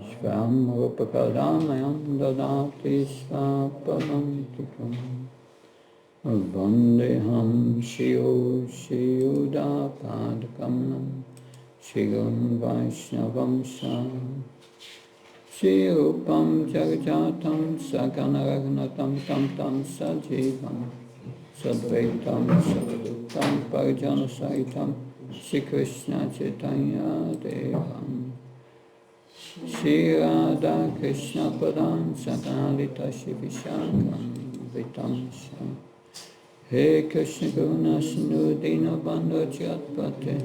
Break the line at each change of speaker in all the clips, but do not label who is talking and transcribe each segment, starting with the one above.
Svam Rupakadamayam Dadati Svapamantikam Vandeham Shiyo Shiyuda Padkamam Shiram Vaishnavam Sam Shirupam Jagajatam Saganaragnatam Tam Tam Sajivam Sadvaitam Sadhutam Parjana Saitam Shri Krishna Chaitanya Devam Shri Radha Krishna Padam Sakalita Shivishakam Vitamsha He Krishna Guna Sindhu Dina Bandha Chatpate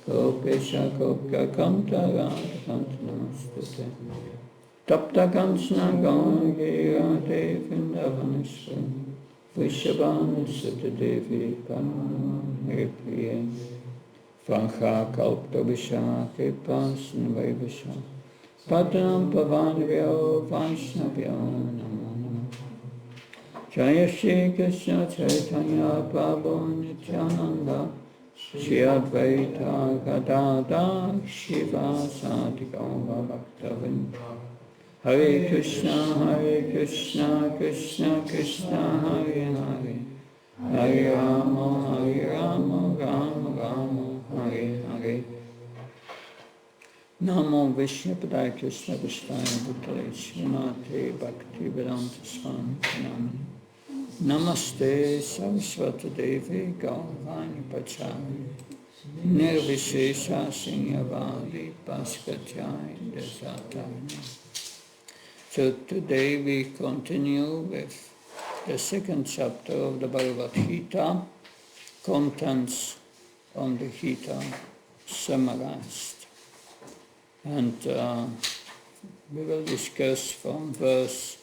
Gopesha Gopka Kanta Radha Kanta Namastute Tapta Kanchana Gauri Radhe Vrindavaneshwar Vrishabhanu Sutta Devi Paramahansa Priye Vankha Kalpta Vishana Kripasan Vaivasha Padam Pavanvyo Vaishnavyo Namo Namo Jaya Shri Krishna Chaitanya Prabhu Nityananda Shri Advaita Gadada Shiva Sati Gaura Bhaktavinda Hare Krishna Krishna Krishna Hare Hare Hare Rama Rama Rama Hare Hare Namo Vishnupadaya Krishna Vishvaya Bhutale Srimate Bhakti Vedanta Swami Nami Namaste Saraswati Devi Gauravani Pachari Nirvishesha Sinyavadi Paskatyai Desatani. So today we continue with the second chapter of the Bhagavad Gita, contents on the Gita summarized. And we will discuss from verse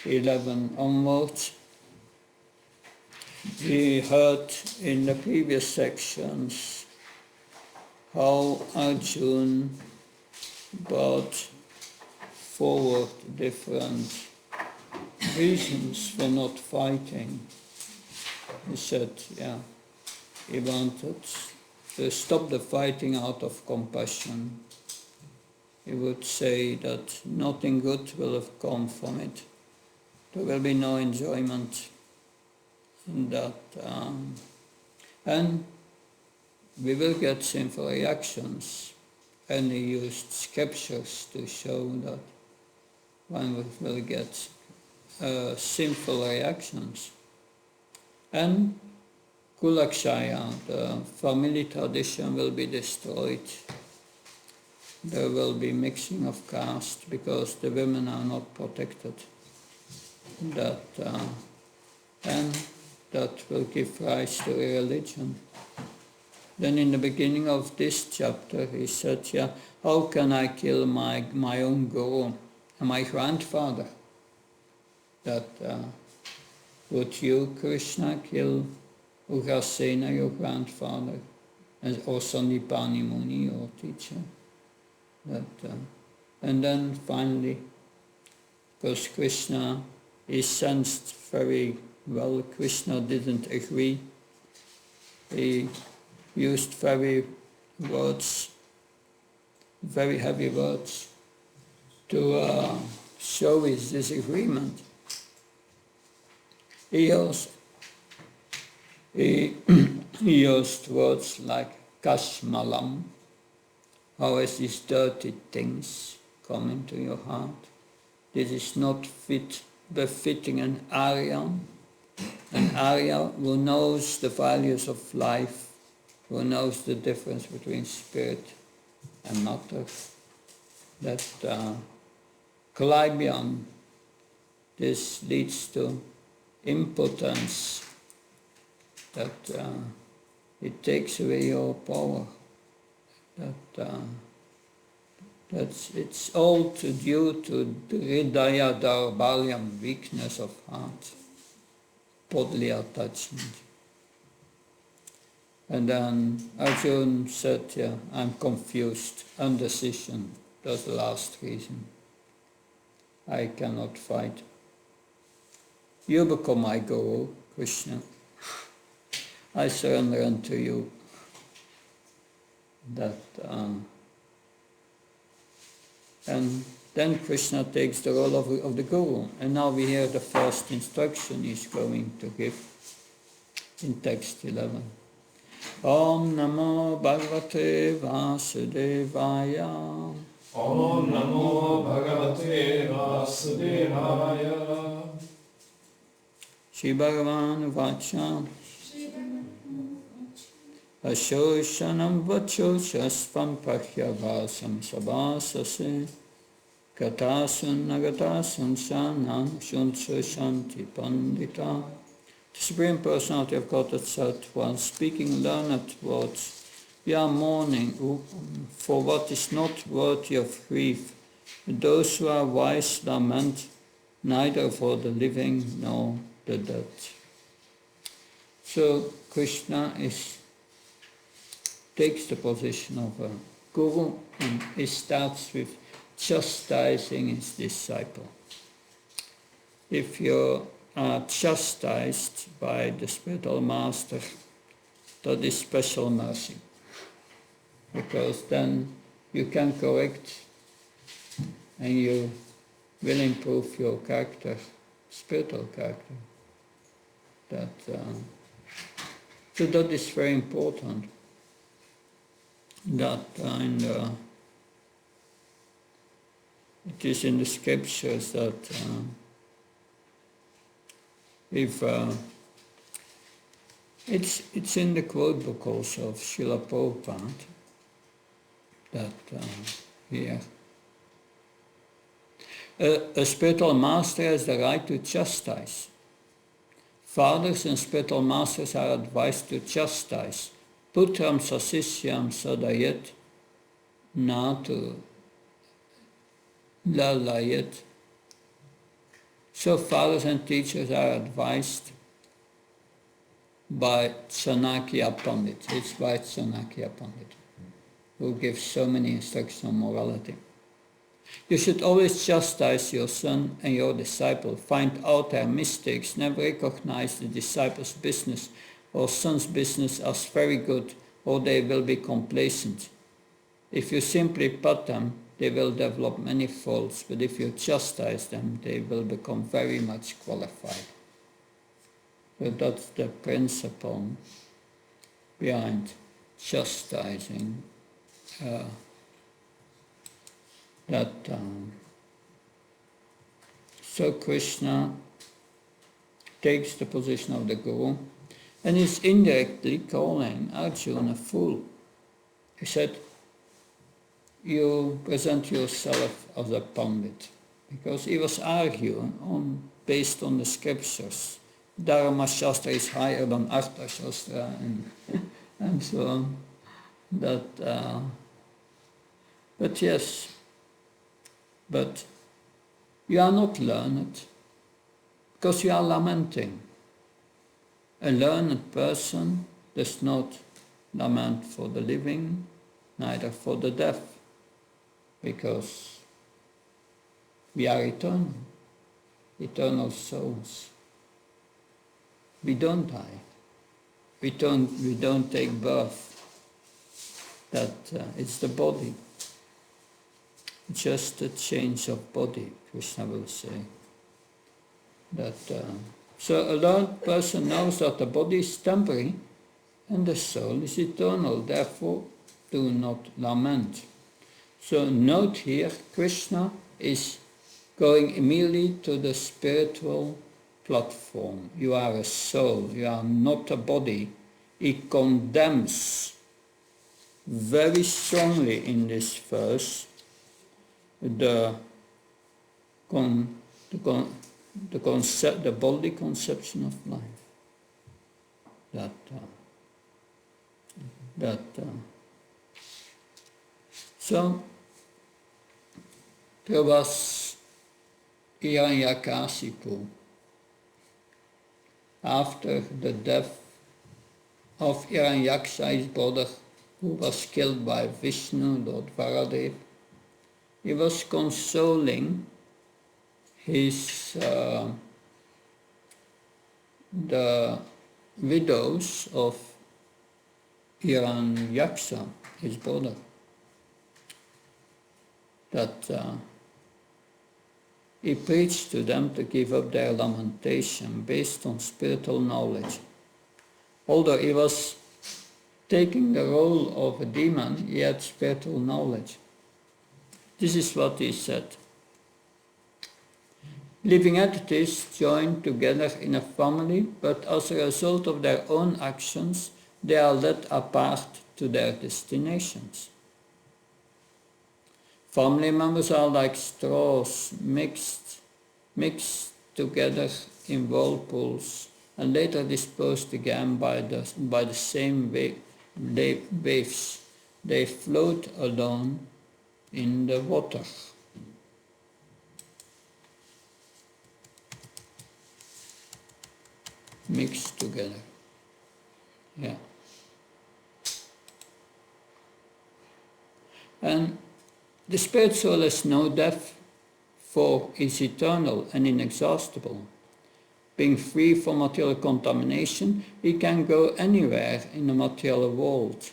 11 onwards. We heard in the previous sections how Arjuna brought forward different reasons for not fighting. He said, he wanted to stop the fighting out of compassion. He would say that nothing good will have come from it. There will be no enjoyment in that. And we will get sinful reactions. And he used scriptures to show that one will get sinful reactions. And Kulakshaya, the family tradition, will be destroyed. There will be mixing of caste because the women are not protected. And that will give rise to a religion. Then in the beginning of this chapter he said, how can I kill my own guru, my grandfather? That would you, Krishna, kill Ugrasena, your grandfather, and also Nipani Muni, your teacher? And then finally, because Krishna is sensed very well, Krishna didn't agree. He used very heavy words to show his disagreement. He used words like Kashmalam. How is these dirty things come into your heart? This is not befitting an Arya who knows the values of life, who knows the difference between spirit and matter. That Kalibian, this leads to impotence, that it takes away your power. It's all due to Hridaya Darbalyam, weakness of heart, bodily attachment. And then Arjuna said, I'm confused, indecision, that's the last reason. I cannot fight. You become my guru, Krishna. I surrender unto you. And then Krishna takes the role of the Guru. And now we hear the first instruction he's going to give in text 11. Om Namo Bhagavate Vasudevaya.
Om Namo Bhagavate Vasudevaya.
Shri Bhagavan Vacha Ashoshanam Vachoshasvam Prahyavasam Sabhasase Katasun Nagatasun Sanam Shunsa Shanti Pandita. The Supreme Personality of Godhead said, while speaking learned words, we are mourning for what is not worthy of grief. Those who are wise lament neither for the living nor the dead. So Krishna takes the position of a guru, and he starts with chastising his disciple. If you are chastised by the spiritual master, that is special mercy, because then you can correct and you will improve your character, spiritual character. So that is very important. It is in the scriptures that it's in the quote book also of Srila Prabhupada that here a spiritual master has the right to chastise. Fathers and spiritual masters are advised to chastise. Putram sasisyam sadayat natu lalayat. So fathers and teachers are advised by Chanakya Pandit. It's by Chanakya Pandit, who gives so many instructions on morality. You should always chastise your son and your disciple, find out their mistakes, never recognize the disciple's business or son's business as very good, or they will be complacent. If you simply pat them, they will develop many faults, but if you chastise them, they will become very much qualified. So that's the principle behind chastising. So Krishna takes the position of the Guru and is indirectly calling Arjuna a fool. He said, you present yourself as a Pandit, because he was arguing based on the scriptures. Dharma Shastra is higher than Artha Shastra and so on. But you are not learned because you are lamenting. A learned person does not lament for the living, neither for the dead, because we are eternal souls. We don't die. We don't take birth. It's the body. Just a change of body, Krishna will say. So a learned person knows that the body is temporary and the soul is eternal, therefore do not lament. So note here, Krishna is going immediately to the spiritual platform. You are a soul, you are not a body. He condemns very strongly in this verse the body conception of life. So there was Hiranyakashipu. After the death of Hiranyaksha, his brother, who was killed by Vishnu, Lord Varadev, he was consoling his the widows of Hiranyaksha, his brother, that he preached to them to give up their lamentation based on spiritual knowledge. Although he was taking the role of a demon, he had spiritual knowledge. This is what he said. Living entities join together in a family, but as a result of their own actions, they are led apart to their destinations. Family members are like straws mixed together in whirlpools and later dispersed again by the same waves. They float alone in the water. Mixed together. Yeah. And the spirit soul has no death, for is eternal and inexhaustible. Being free from material contamination, he can go anywhere in the material world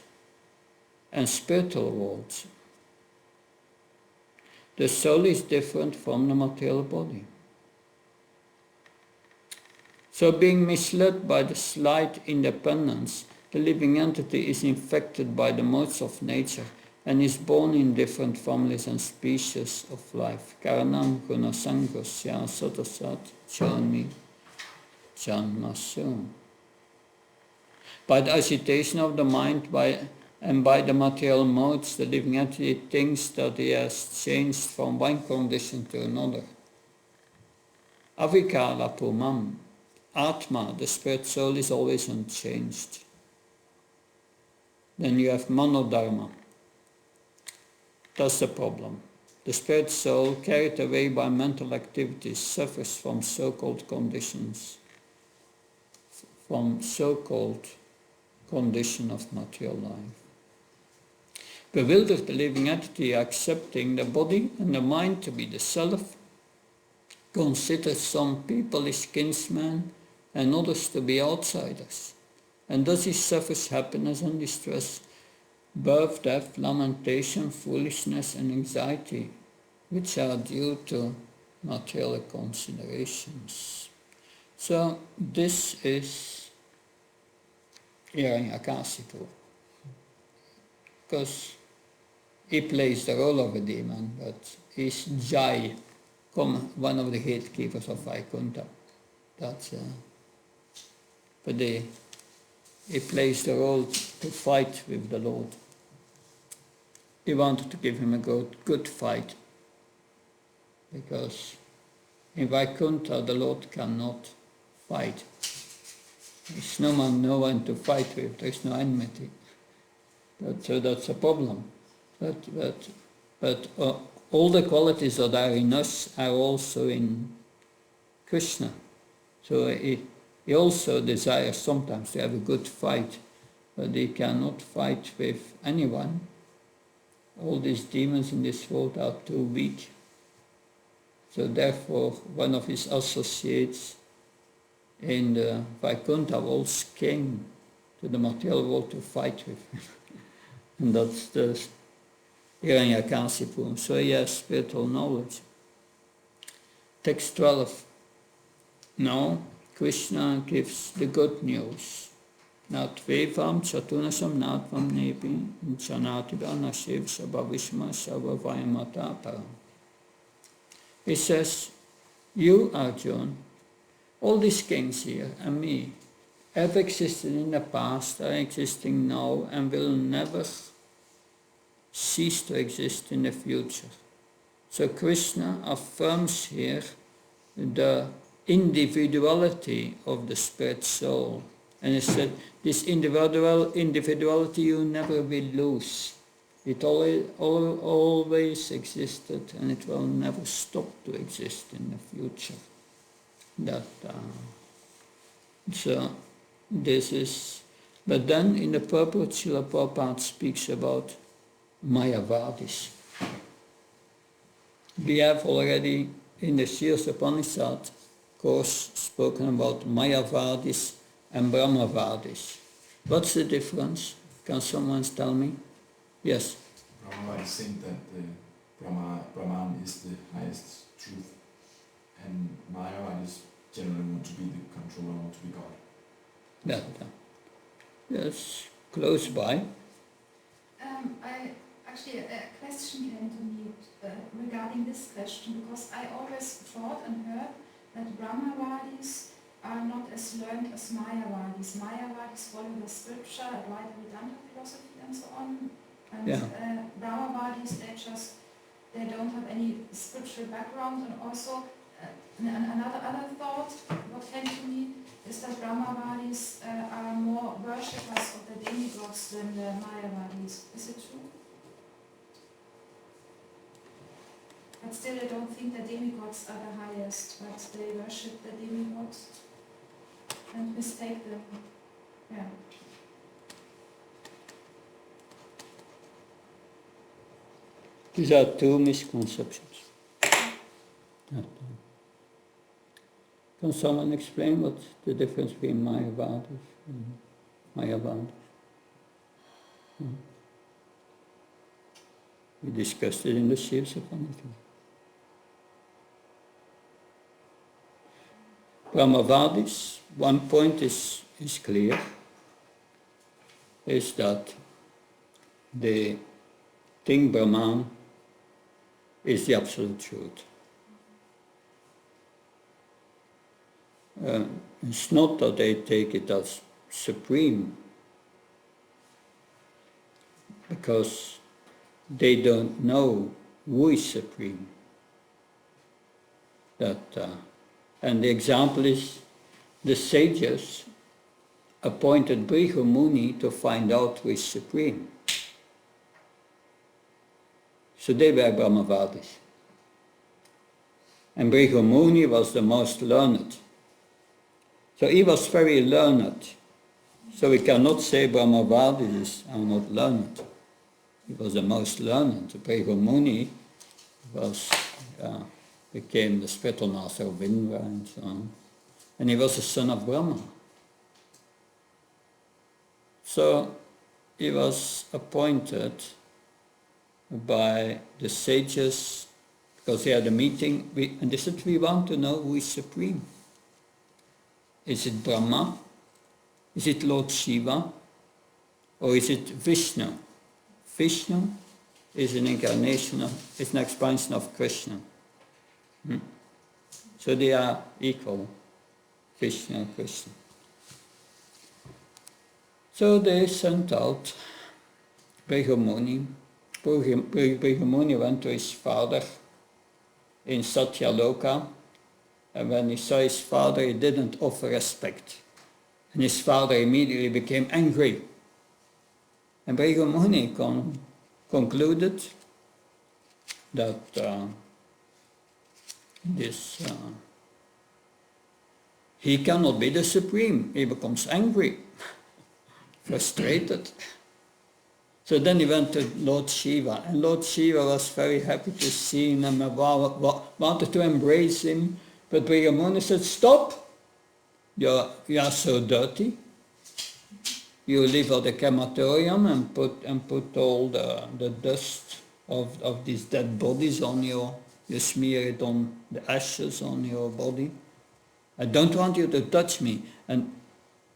and spiritual world. The soul is different from the material body. So being misled by the slight independence, the living entity is infected by the modes of nature and is born in different families and species of life. Karanam guna sangosya satasat chami janmasu. By the agitation of the mind and by the material modes, the living entity thinks that he has changed from one condition to another. Avikala pumam. Atma, the spirit soul, is always unchanged. Then you have manodharma. That's the problem. The spirit soul, carried away by mental activities, suffers from so-called conditions, from so-called condition of material life. Bewildered, the living entity, accepting the body and the mind to be the self, considers some people his kinsmen and others to be outsiders, and thus he suffers happiness and distress, birth, death, lamentation, foolishness and anxiety, which are due to material considerations. So this is Hiranyakasipu, because he plays the role of a demon, but he's Jai, one of the gatekeepers of Vaikuntha. But he plays the role to fight with the Lord. He wanted to give him a good fight, because in Vaikuntha the Lord cannot fight. There's no one to fight with, there's no enmity. So that's a problem. But all the qualities that are in us are also in Krishna. So he also desires sometimes to have a good fight, but he cannot fight with anyone. All these demons in this world are too weak. So therefore, one of his associates in the Vaikuntha worlds came to the material world to fight with him. And that's the Hiranyakasipu. So he has spiritual knowledge. Text 12. Now, Krishna gives the good news. Natvevam chatunasam natvam nepi chanatiba nashiv sabhavishma sabhavayamata param. He says, you, Arjuna, all these kings here and me have existed in the past, are existing now, and will never cease to exist in the future. So Krishna affirms here the individuality of the spirit soul. And he said, this individuality you never will lose. It always existed and it will never stop to exist in the future. So this is, but then in the purport, Srila Prabhupada speaks about Mayavadis. We have already in the Shirs Upanishad course spoken about Mayavadis and Brahmavadis. What's the difference? Can someone tell me? Yes.
Brahmavadis think that Brahman is the highest truth. generally want to be the controller, want to be God.
Yes, close by.
A question came to me regarding this question, because I always thought and heard that Brahmavadis are not as learned as Mayavadis. Mayavadis follow the scripture, apply the Vedanta philosophy and so on. And Brahmavadis, they don't have any scriptural background. And also, another thought, what came to me, is that Brahmavadis are more worshippers of the demigods than the Mayavadis. Is it true? But still, I don't think the demigods are the highest, but they worship the demigods and mistake them. Yeah.
These are two misconceptions. Can someone explain what the difference between Mayavadis and Mayavadis? We discussed it in the Shiva Sapanity. Brahmavadis, one point is clear, is that the thing Brahman is the absolute truth. It's not that they take it as supreme, because they don't know who is supreme. And the example is the sages appointed Bhrigu Muni to find out who is supreme. So they were Brahmavadis. And Bhrigu Muni was the most learned. So he was very learned. So we cannot say Brahmavadis are not learned. He was the most learned. Bhrigu Muni became the spiritual master of Indra and so on. And he was the son of Brahma. So he was appointed by the sages, because they had a meeting, and they said, we want to know who is supreme. Is it Brahma? Is it Lord Shiva? Or is it Vishnu? Vishnu is an incarnation is an expansion of Krishna. So they are equal, Vishnu and Krishna. So they sent out Bhrigu Muni. Bhrigu Muni went to his father in Satyaloka, and when he saw his father, he didn't offer respect. And his father immediately became angry. And Bhrigu Muni concluded that he cannot be the supreme. He becomes angry, frustrated. So then he went to Lord Shiva, and Lord Shiva was very happy to see him and wanted to embrace him. But Bhrigu Muni said, stop! You are so dirty. You live at the crematorium and put all the dust of these dead bodies on you smear it on the ashes on your body. I don't want you to touch me. And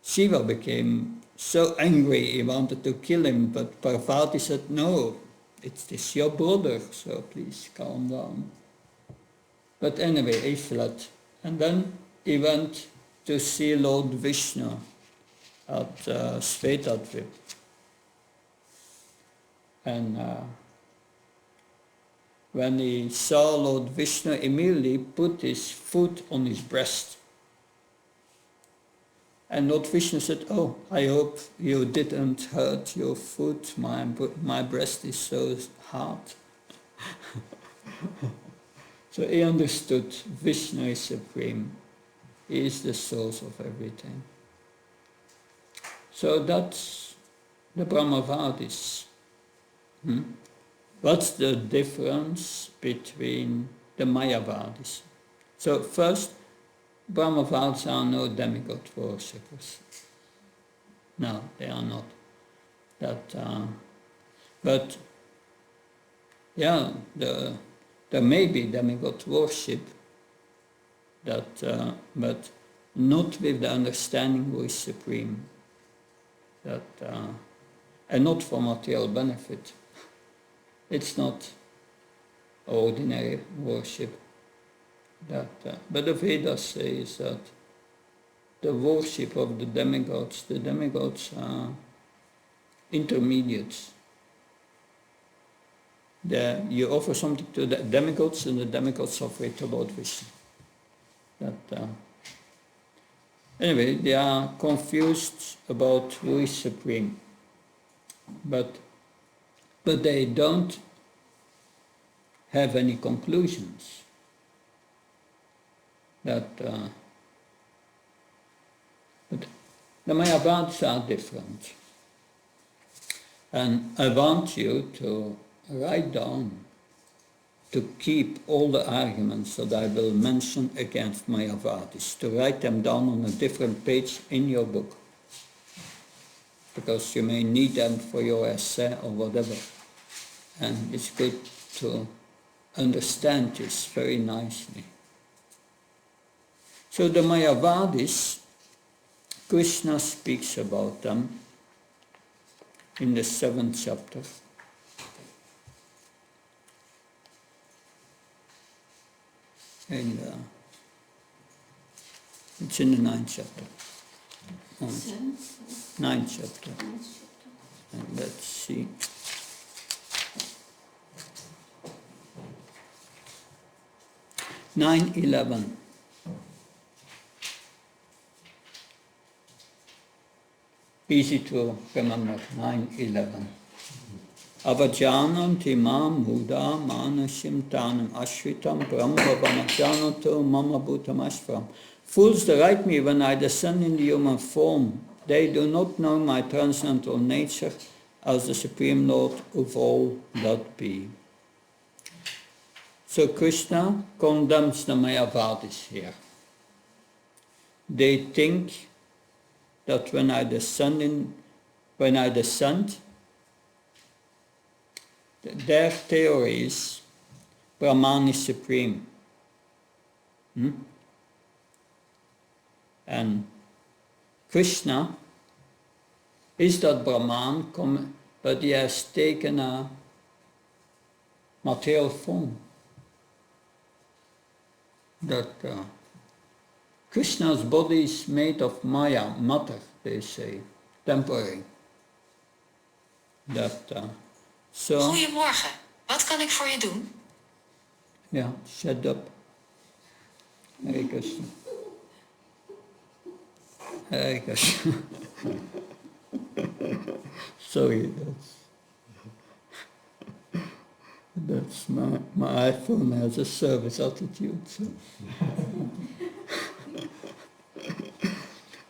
Shiva became so angry, he wanted to kill him, but Parvati said, no, it's your brother, so please calm down. But anyway, he fled. And then he went to see Lord Vishnu at Svetadvip. And when he saw Lord Vishnu, immediately put his foot on his breast. And Lord Vishnu said, oh, I hope you didn't hurt your foot. My breast is so hard. So he understood Vishnu is supreme. He is the source of everything. So that's the Brahmavadis. What's the difference between the Mayavadis? So first, Brahmavadis are no demigod worshippers. No, they are not. But yeah, there may be demigod worship, but not with the understanding who is supreme, and not for material benefit. It's not ordinary worship. But the Vedas says that the worship of the demigods are intermediates. You offer something to the demigods, and the demigods offer it to Lord Vishnu. Anyway, they are confused about who is supreme, but they don't have any conclusions. But the Mayavadis are different. And I want you to write down, to keep all the arguments that I will mention against Mayavadis, to write them down on a different page in your book, because you may need them for your essay or whatever. And it's good to understand this very nicely. So the Mayavadis, Krishna speaks about them in the 7th chapter. And it's in the 9th chapter. 9th chapter. And let's see. Nine 11. Easy to remember. 9:11. Avajananti mam muda manashim tanam ashritam brahmavamajanato mama bhutam ashvam. Fools deride me when I descend in the human form. They do not know my transcendental nature as the Supreme Lord of all that be. So Krishna condemns the Mayavadis here. They think that when I descend, their theory is Brahman is supreme. And Krishna is that Brahman, but he has taken a material form. That Krishna's body is made of Maya, matter, they say, temporary.
Goedemorgen, wat kan ik voor je doen?
Ja, shut up. Hare Krishna. Hare Krishna. Sorry, that's my iPhone has a service attitude. So.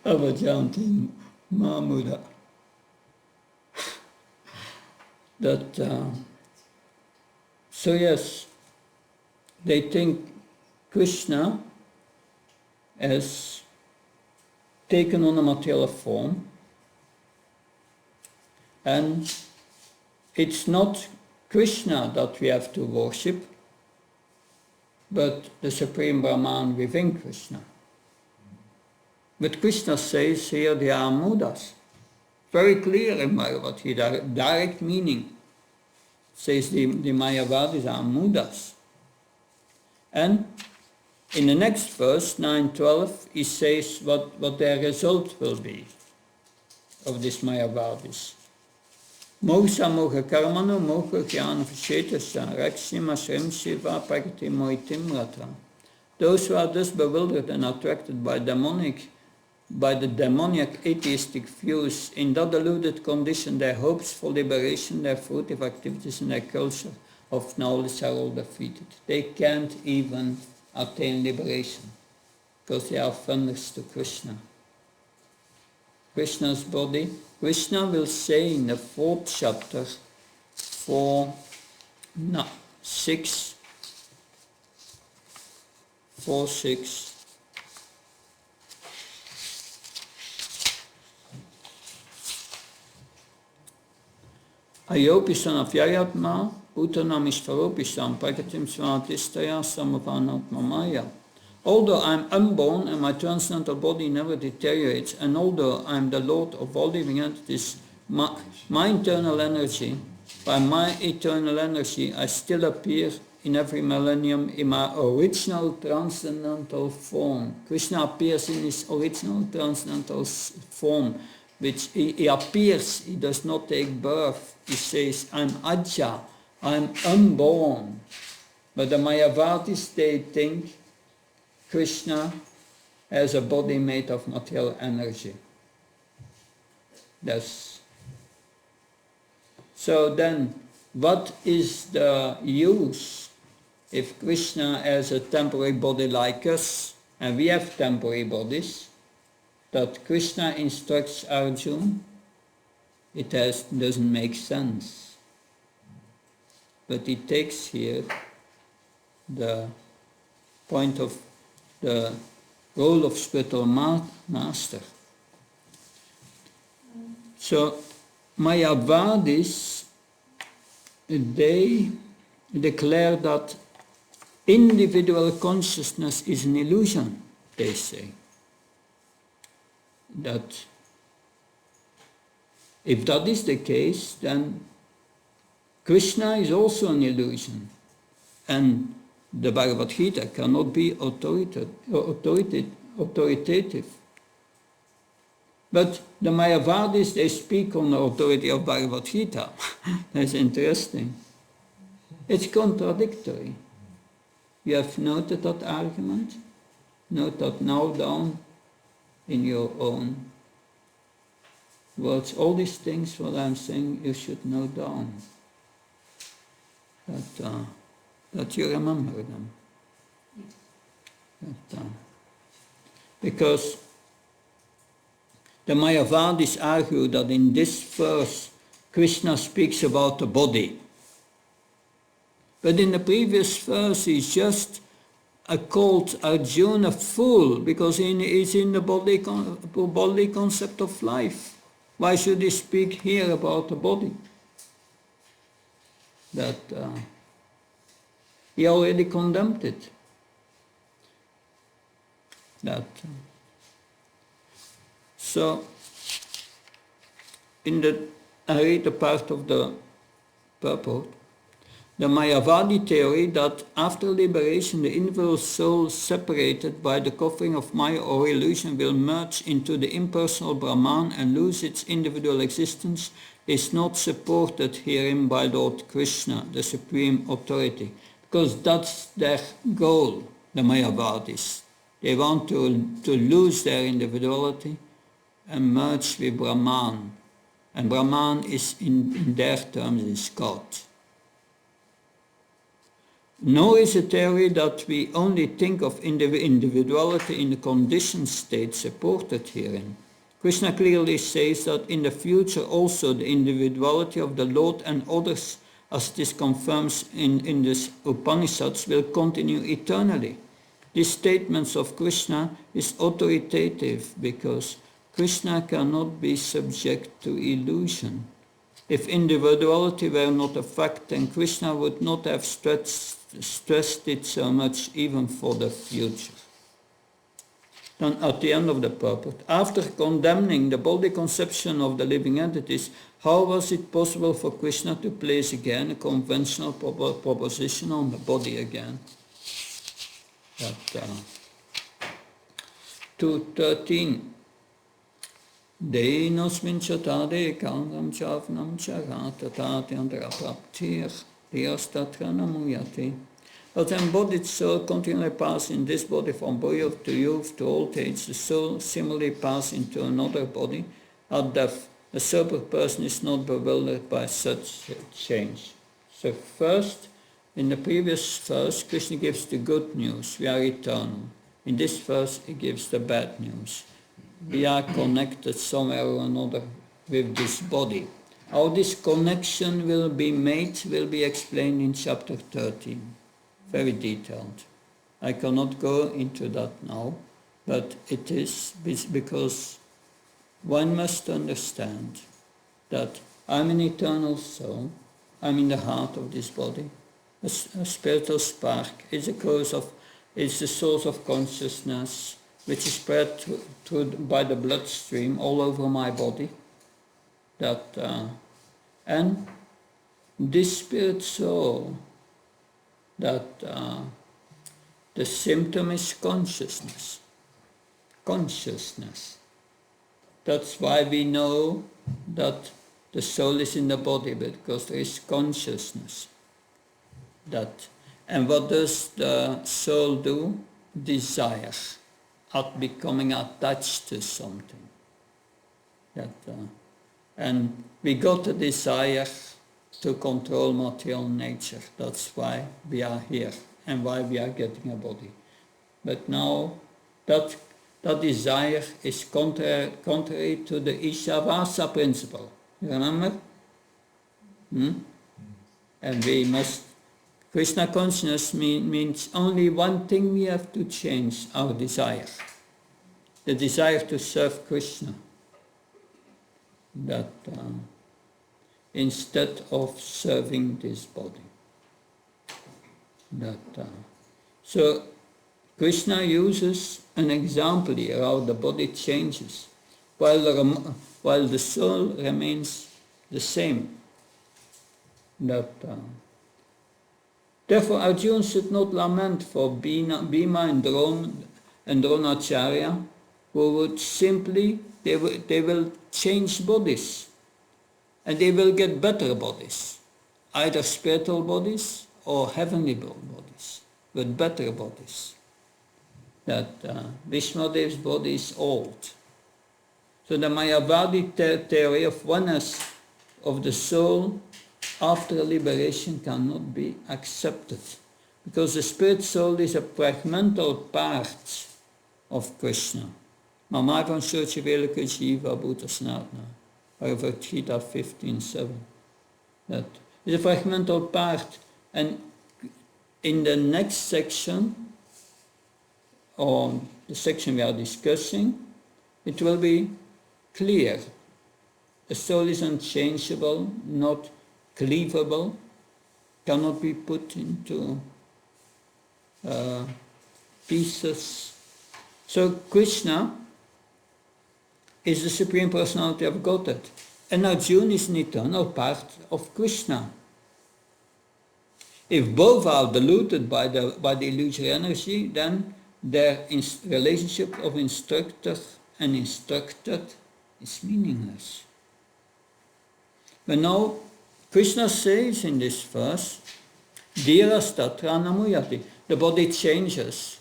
Avajanti Mamuda. So yes, they think Krishna has taken on a material form, and it's not Krishna that we have to worship, but the Supreme Brahman within Krishna. But Krishna says here they are mudas. Very clear in Bhagavad-gita, direct meaning. Says the Mayavadis are mudas. And in the next verse, 9:12, he says what their result will be of this Mayavadis. Moksha moksha karmano moksha jnana vishetasya rakshima srim shiva prakati moitim rata. Those who are thus bewildered and attracted by the demoniac atheistic views, in that deluded condition, their hopes for liberation, their fruitive activities, and their culture of knowledge are all defeated. They can't even attain liberation because they are offenders to Krishna. Krishna's body, Krishna will say in the 4th chapter, 4:6. Ayopisan afyayatma, utanam ishvaropisam, prakatim svatistaya samavanatma maya. Although I'm unborn and my transcendental body never deteriorates, and although I'm the Lord of all living entities, my internal energy, by my eternal energy, I still appear in every millennium in my original transcendental form. Krishna appears in his original transcendental form, which he appears, he does not take birth. He says, I'm Ajja, I'm unborn. But the Mayavadis, they think Krishna has a body made of material energy. So then, what is the use if Krishna has a temporary body like us, and we have temporary bodies, that Krishna instructs Arjuna? It doesn't make sense. But he takes here the point of the role of spiritual master. So Mayavadis, they declare that individual consciousness is an illusion, they say. That if that is the case, then Krishna is also an illusion. And the Bhagavad Gita cannot be authoritative. But the Mayavadis, they speak on the authority of Bhagavad Gita. That's interesting. It's contradictory. You have noted that argument? Note that now down in your own words. All these things, what I'm saying, you should note down. That you remember them. Because the Mayavadis argue that in this verse Krishna speaks about the body. But in the previous verse he just called Arjuna fool because he is in the bodily concept of life. Why should he speak here about the body? That he already condemned it. So, I read a part of the purport. The Mayavadi theory that after liberation the individual soul separated by the covering of Maya or illusion will merge into the impersonal Brahman and lose its individual existence is not supported herein by Lord Krishna, the Supreme Authority, because that's their goal, the Mayavadis. They want to lose their individuality and merge with Brahman. And Brahman is, in their terms, is God. Nor is a theory that we only think of individuality in the conditioned state supported herein. Krishna clearly says that in the future also the individuality of the Lord and others, as this confirms in this Upanishads, will continue eternally. These statements of Krishna is authoritative because Krishna cannot be subject to illusion. If individuality were not a fact, then Krishna would not have stressed it so much even for the future. Then at the end of the purport, after condemning the body conception of the living entities, how was it possible for Krishna to place again a conventional proposition on the body again? 2:13. Denosmin chatade kalam chavnam charatatatyantara praptir diastatranamuyati. As the embodied soul continually passes in this body from birth to youth to old age, the soul similarly passes into another body at death. A sober person is not bewildered by such change. So first, in the previous verse, Krishna gives the good news, we are eternal. In this verse, he gives the bad news. We are connected somewhere or another with this body. How this connection will be made will be explained in chapter 13. Very detailed. I cannot go into that now, but it is because one must understand that I'm an eternal soul, I'm in the heart of this body. A spiritual spark is a cause of It's the source of consciousness which is spread by the bloodstream all over my body. And this spirit soul, that the symptom is consciousness. Consciousness. That's why we know that the soul is in the body, because there is consciousness. And what does the soul do? Desire, at becoming attached to something. And we got a desire to control material nature. That's why we are here and why we are getting a body. But now that desire is contrary to the Ishavasa principle. You remember? And we must, Krishna consciousness means only one thing we have to change, our desire. The desire to serve Krishna. Instead of serving this body. So Krishna uses an example here how the body changes while the soul remains the same. Therefore Arjuna should not lament for Bhima and Dronacharya, who would simply, they will change bodies. And they will get better bodies, either spiritual bodies or heavenly bodies, but better bodies. Vishwadev's body is old. So the Mayavadi theory of oneness of the soul after liberation cannot be accepted, because the spirit soul is a fragmental part of Krishna. Mamavan Shurchivelika Jiva Bhuta Snatna. Bhagavad Gita 15:7. That is a fragmental part, and in the next section, or the section we are discussing, it will be clear. The soul is unchangeable, not cleavable, cannot be put into pieces. So Krishna is the Supreme Personality of Godhead, and Arjuna is an eternal part of Krishna. If both are diluted by the illusory energy, then their relationship of instructor and instructed is meaningless. But now, Krishna says in this verse, Dhirastatra namuyati, the body changes,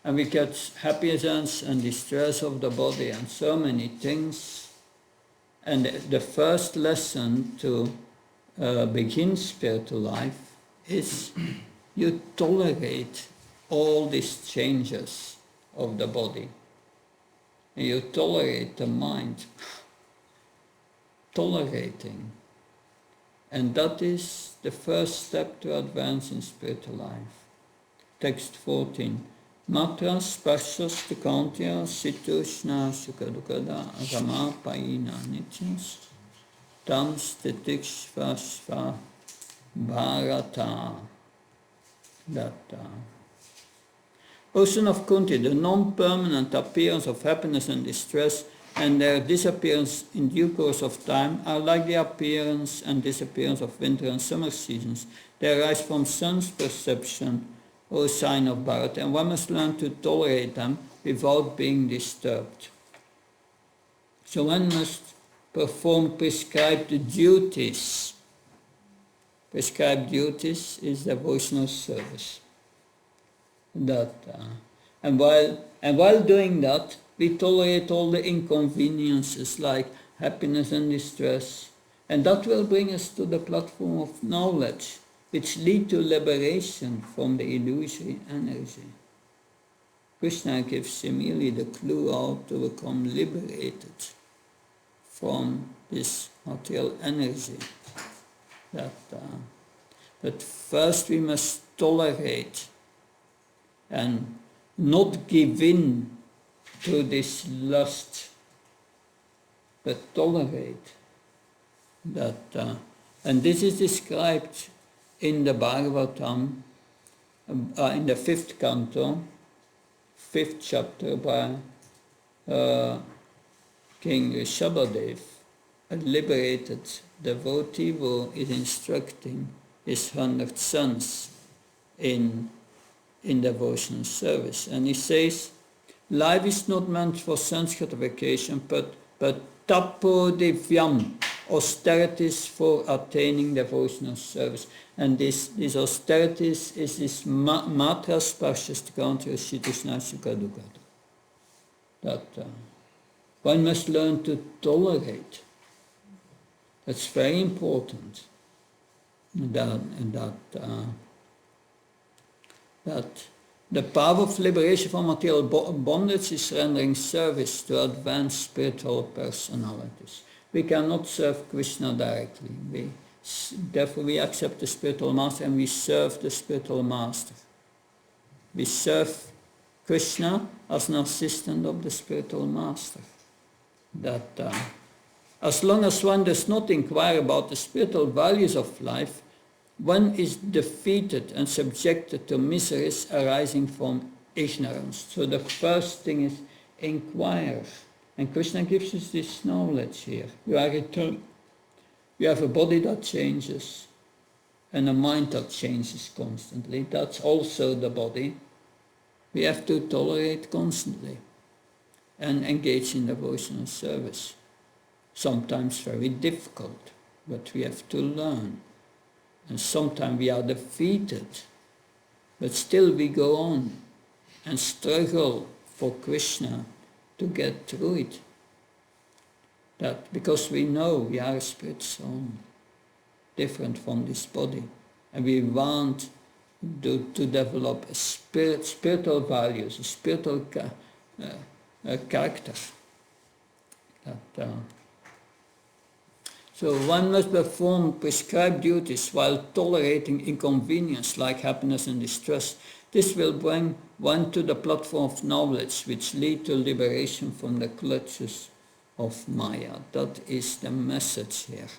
and we get happiness and distress of the body and so many things. And the first lesson to begin spiritual life is you tolerate all these changes of the body. And you tolerate the mind. Tolerating. And that is the first step to advance in spiritual life. Text 14. Matra sparshas tukantya situshna sukadukada rama paina nityas tam stitikshvashva bharata. O son of Kunti, the non-permanent appearance of happiness and distress and their disappearance in due course of time are like the appearance and disappearance of winter and summer seasons. They arise from sense perception, O sign of Bharat, and one must learn to tolerate them without being disturbed. So one must perform prescribed duties. Prescribed duties is devotional service. And while doing that, we tolerate all the inconveniences like happiness and distress, and that will bring us to the platform of knowledge, which lead to liberation from the illusory energy. Krishna gives merely the clue how to become liberated from this material energy. But first we must tolerate and not give in to this lust, but tolerate that. And this is described in the Bhagavatam in the 5th canto, 5th chapter by King Shabbadev, a liberated devotee who is instructing his 100 sons in devotional service. And he says, life is not meant for sense gratification, but tapo divyam, austerities for attaining devotional service. And this austerities is this matra sparshastikanta shitishna sukha. That one must learn to tolerate. That's very important. That the power of liberation from material bondage is rendering service to advanced spiritual personalities. We cannot serve Krishna directly. Therefore we accept the spiritual master and we serve the spiritual master. We serve Krishna as an assistant of the spiritual master. That as long as one does not inquire about the spiritual values of life, one is defeated and subjected to miseries arising from ignorance. So the first thing is inquire. And Krishna gives us this knowledge here. You are eternal. You have a body that changes and a mind that changes constantly. That's also the body. We have to tolerate constantly and engage in devotional service. Sometimes very difficult, but we have to learn. And sometimes we are defeated, but still we go on and struggle for Krishna to get through it. That because we know we are a spirit soul, different from this body, and we want to develop a spiritual values, a spiritual character. So one must perform prescribed duties while tolerating inconvenience like happiness and distress. This will bring one to the platform of knowledge which lead to liberation from the clutches of Maya. That is the message here.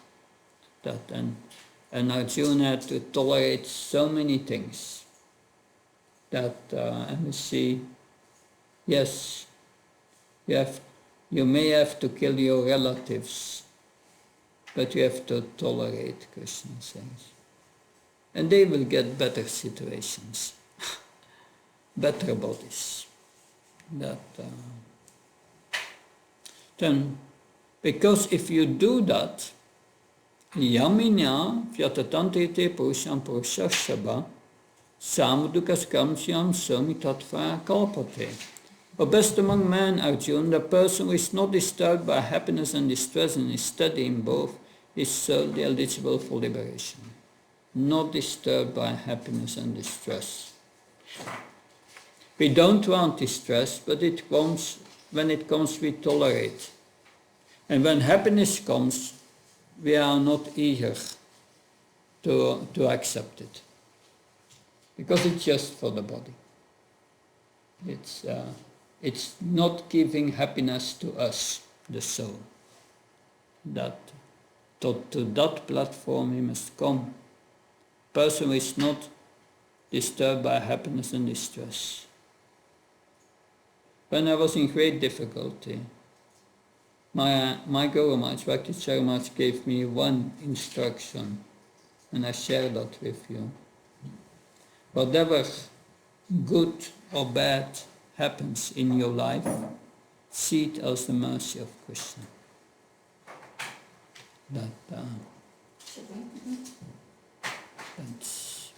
And Arjuna had to tolerate so many things. And we see, yes, you may have to kill your relatives, but you have to tolerate, Krishna says. And they will get better situations, better bodies. Then, because if you do that, Yaminya Vyatatantite Purusham Purushashaba Samudukas Kamsyam Somitatva Kalpate. O best among men, Arjuna, the person who is not disturbed by happiness and distress and is steady in both, is solely eligible for liberation. Not disturbed by happiness and distress. We don't want distress, but when it comes we tolerate. And when happiness comes, we are not eager to accept it. Because it's just for the body. It's not giving happiness to us, the soul. To that platform we must come. Person who is not disturbed by happiness and distress. When I was in great difficulty, my Guru Maharaj, Bhakti Maharaj, gave me one instruction, and I share that with you. Whatever good or bad happens in your life, see it as the mercy of Krishna.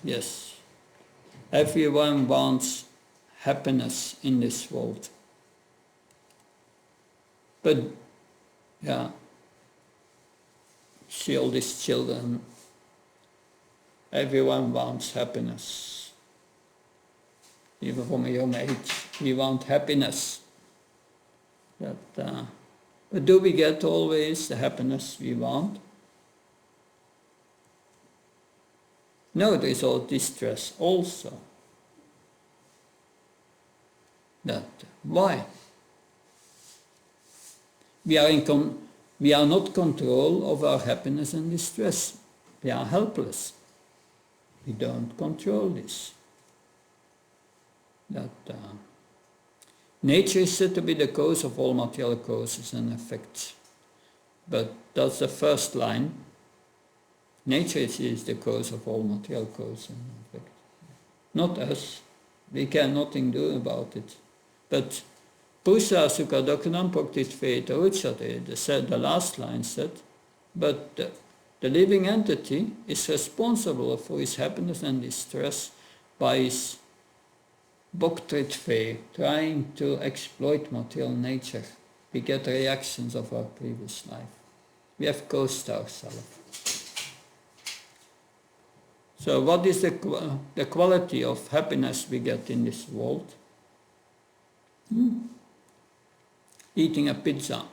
Yes, everyone wants happiness in this world. But, see all these children, everyone wants happiness. Even from a young age, we want happiness. But do we get always the happiness we want? No, there is all distress also. Why? We are not control of our happiness and distress. We are helpless. We don't control this. that nature is said to be the cause of all material causes and effects. But that's the first line. Nature is the cause of all material causes and effects. Not us. We can nothing do about it. But Pusa Sukha Dokhanam Bhakti Tveta Uchate, the last line said, but the living entity is responsible for his happiness and distress by his bhaktritve, trying to exploit material nature. We get reactions of our previous life. We have caused ourselves. So what is the quality of happiness we get in this world? Eating a pizza.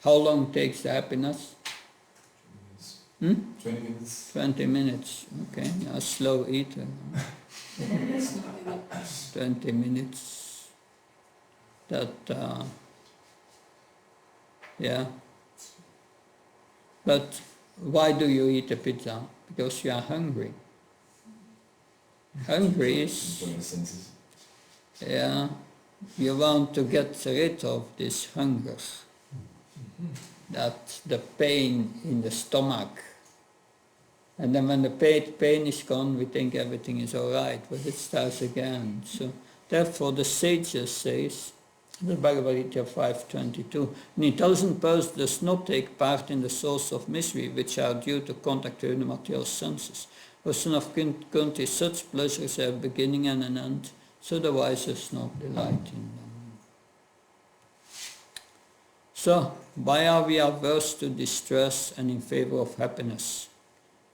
How long takes the happiness?
20 minutes.
20 minutes. Okay, a slow eater. 20 minutes. That, yeah. But why do you eat a pizza? Because you are hungry. Hungry is,
Enjoy the senses.
yeah, you want to get rid of this hunger. That the pain in the stomach. And then when the pain is gone, we think everything is all right, but it starts again. So therefore the sages says, the Bhagavad Gita 5.22, an intelligent person does not take part in the source of misery which are due to contact with the material senses. O son of Kunti, such pleasures have a beginning and an end, so the wise does not delight in them. So, why are we averse to distress and in favor of happiness?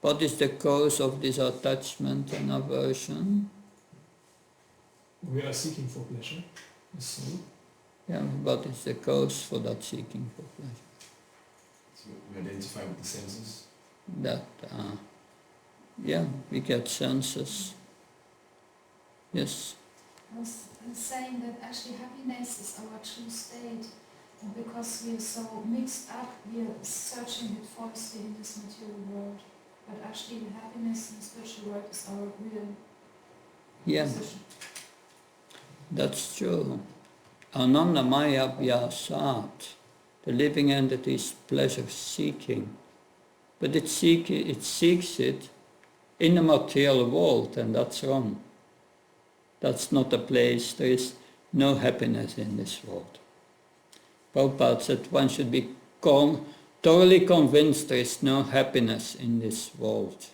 What is the cause of this attachment and aversion?
We are seeking for pleasure, the soul.
Yeah, what is the cause for that seeking for pleasure?
So we identify with the senses.
That, yeah, we get senses. Yes.
I was saying that actually happiness is our true state. And because we are so mixed up, we are searching it falsely in this material world. But actually happiness in the spiritual world is our real position.
That's true. Ananda Maya Vyasat, the living entity is pleasure seeking. But it seeks it in the material world, and that's wrong. That's not a place, there is no happiness in this world. Prabhupada said one should be thoroughly convinced there is no happiness in this world.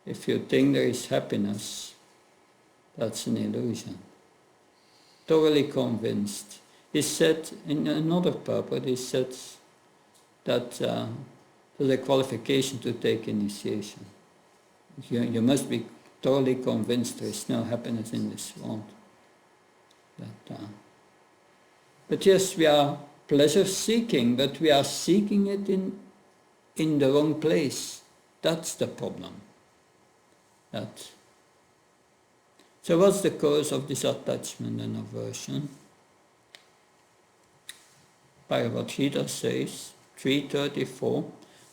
If you think there is happiness, that's an illusion. Thoroughly convinced. He said in another purport, he said that there's a qualification to take initiation. You must be thoroughly convinced there is no happiness in this world. But yes, we are pleasure seeking, but we are seeking it in the wrong place. That's the problem. So what's the cause of this attachment and aversion? Bhagavad Gita says, 334,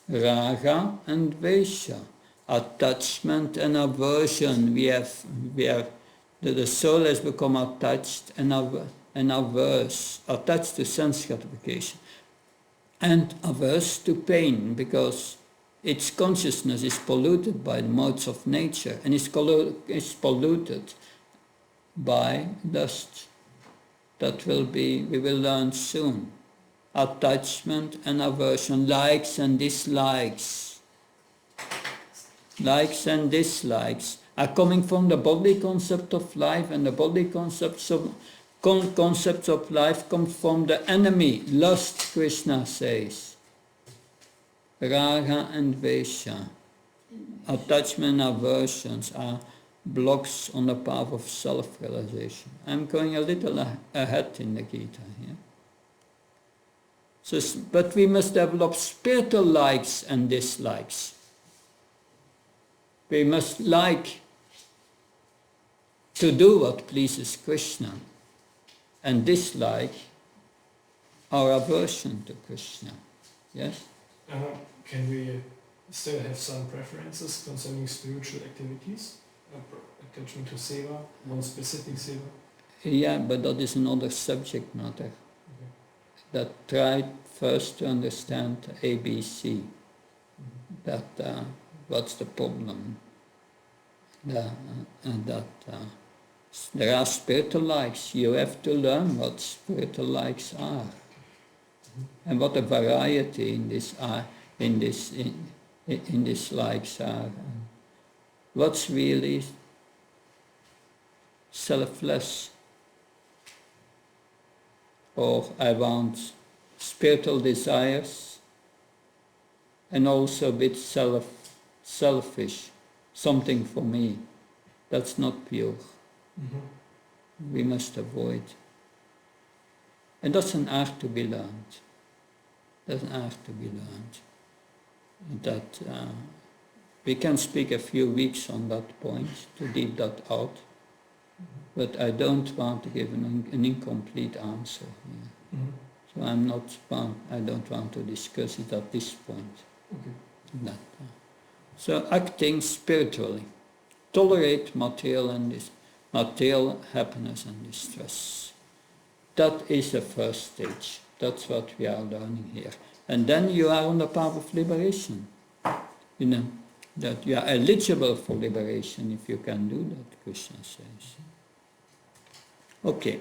Raga and Vesha, attachment and aversion. The soul has become attached and averse, attached to sense gratification, and averse to pain, because its consciousness is polluted by the modes of nature and is polluted by dust. That we will learn soon. Attachment and aversion, likes and dislikes. Likes and dislikes are coming from the bodily concept of life, and the bodily concepts of life come from the enemy, lust, Krishna says. Raga and Vesha, attachment and aversions are blocks on the path of self-realization. I'm going a little ahead in the Gita here. But we must develop spiritual likes and dislikes. We must like to do what pleases Krishna, and dislike our aversion to Krishna. Yes?
Can we still have some preferences concerning spiritual activities? attachment to seva, one specific seva.
Yeah, but that is another subject matter.
Okay.
That try first to understand ABC. That what's the problem? That there are spiritual likes. You have to learn what spiritual likes are, and what a variety in this likes are. What's really selfless, or I want spiritual desires, and also a bit selfish, something for me. That's not pure. We must avoid. And that's an art to be learned. That's an art to be learned. That we can speak a few weeks on that point to deep that out, but I don't want to give an incomplete answer here. So I don't want to discuss it at this point.
Okay.
So acting spiritually, tolerate material happiness and distress. That is the first stage. That's what we are learning here. And then you are on the path of liberation. You know, that you are eligible for liberation if you can do that, Krishna says. Okay.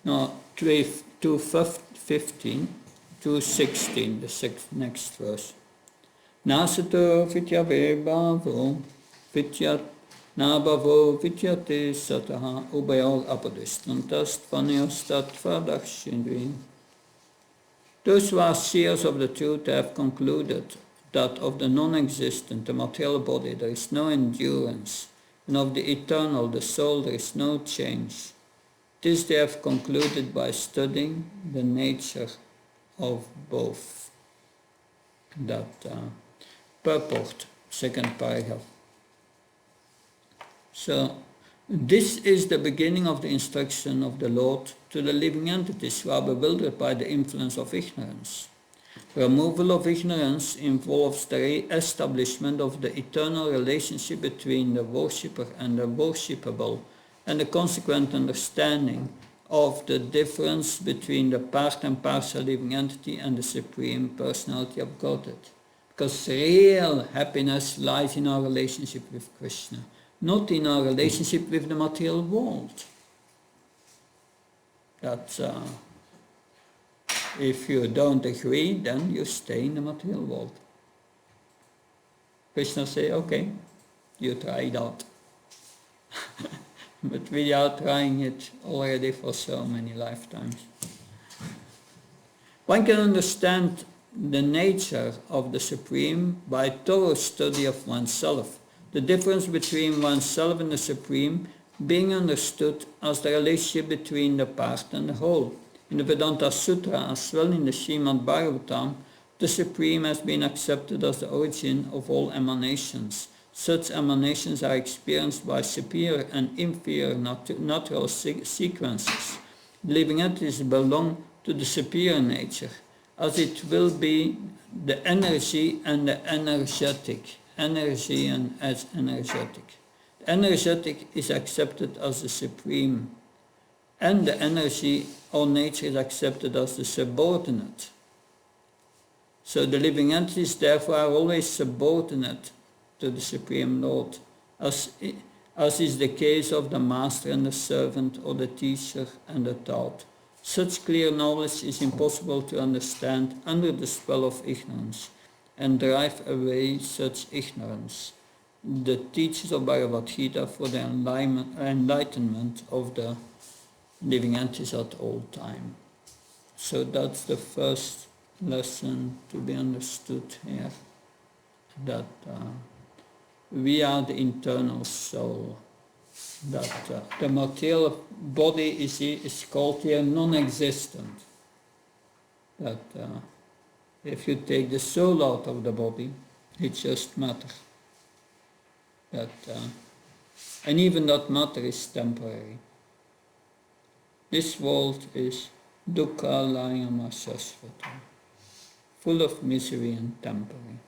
Now, 2:15, 2:16, the next verse. Nasato vidyave bhavo vidyat nabhavo vidyate sataha ubayor apadisthantas tvanyostat dakshindri. Those who are seers of the truth have concluded that of the non-existent, the material body, there is no endurance, and of the eternal, the soul, there is no change. This they have concluded by studying the nature of both. That purport, second paragraph. So, this is the beginning of the instruction of the Lord to the living entities who are bewildered by the influence of ignorance. Removal of ignorance involves the re-establishment of the eternal relationship between the worshipper and the worshipable, and the consequent understanding of the difference between the part and parcel living entity and the Supreme Personality of Godhead. Because real happiness lies in our relationship with Krishna, not in our relationship with the material world. That's, if you don't agree, then you stay in the material world. Krishna say, okay, you try it out. But we are trying it already for so many lifetimes. One can understand the nature of the Supreme by thorough study of oneself, the difference between oneself and the Supreme being understood as the relationship between the part and the whole. In the Vedanta Sutra, as well in the Srimad Bhagavatam, the Supreme has been accepted as the origin of all emanations. Such emanations are experienced by superior and inferior natural sequences. Living entities belong to the superior nature, as it will be the energy and the energetic. Energy and as energetic. The energetic is accepted as the supreme, and the energy or nature is accepted as the subordinate. So the living entities therefore are always subordinate to the Supreme Lord, as is the case of the master and the servant, or the teacher and the taught. Such clear knowledge is impossible to understand under the spell of ignorance, and drive away such ignorance the teachers of Bhagavad Gita for the enlightenment of the living entities at all time. So that's the first lesson to be understood here, that we are the internal soul, that the material body is called here non-existent, that if you take the soul out of the body, it's just matter. That, and even that matter is temporary. This world is dukkha layama shasvata, full of misery and temporary.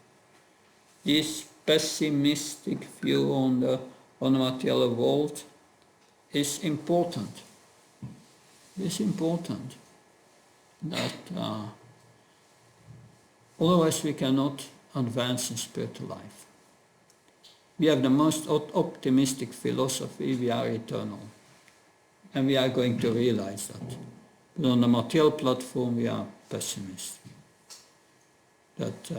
This pessimistic view on the on the material world is important. It's important that otherwise we cannot advance in spiritual life. We have the most optimistic philosophy, we are eternal. And we are going to realize that. But on the material platform we are pessimists. That's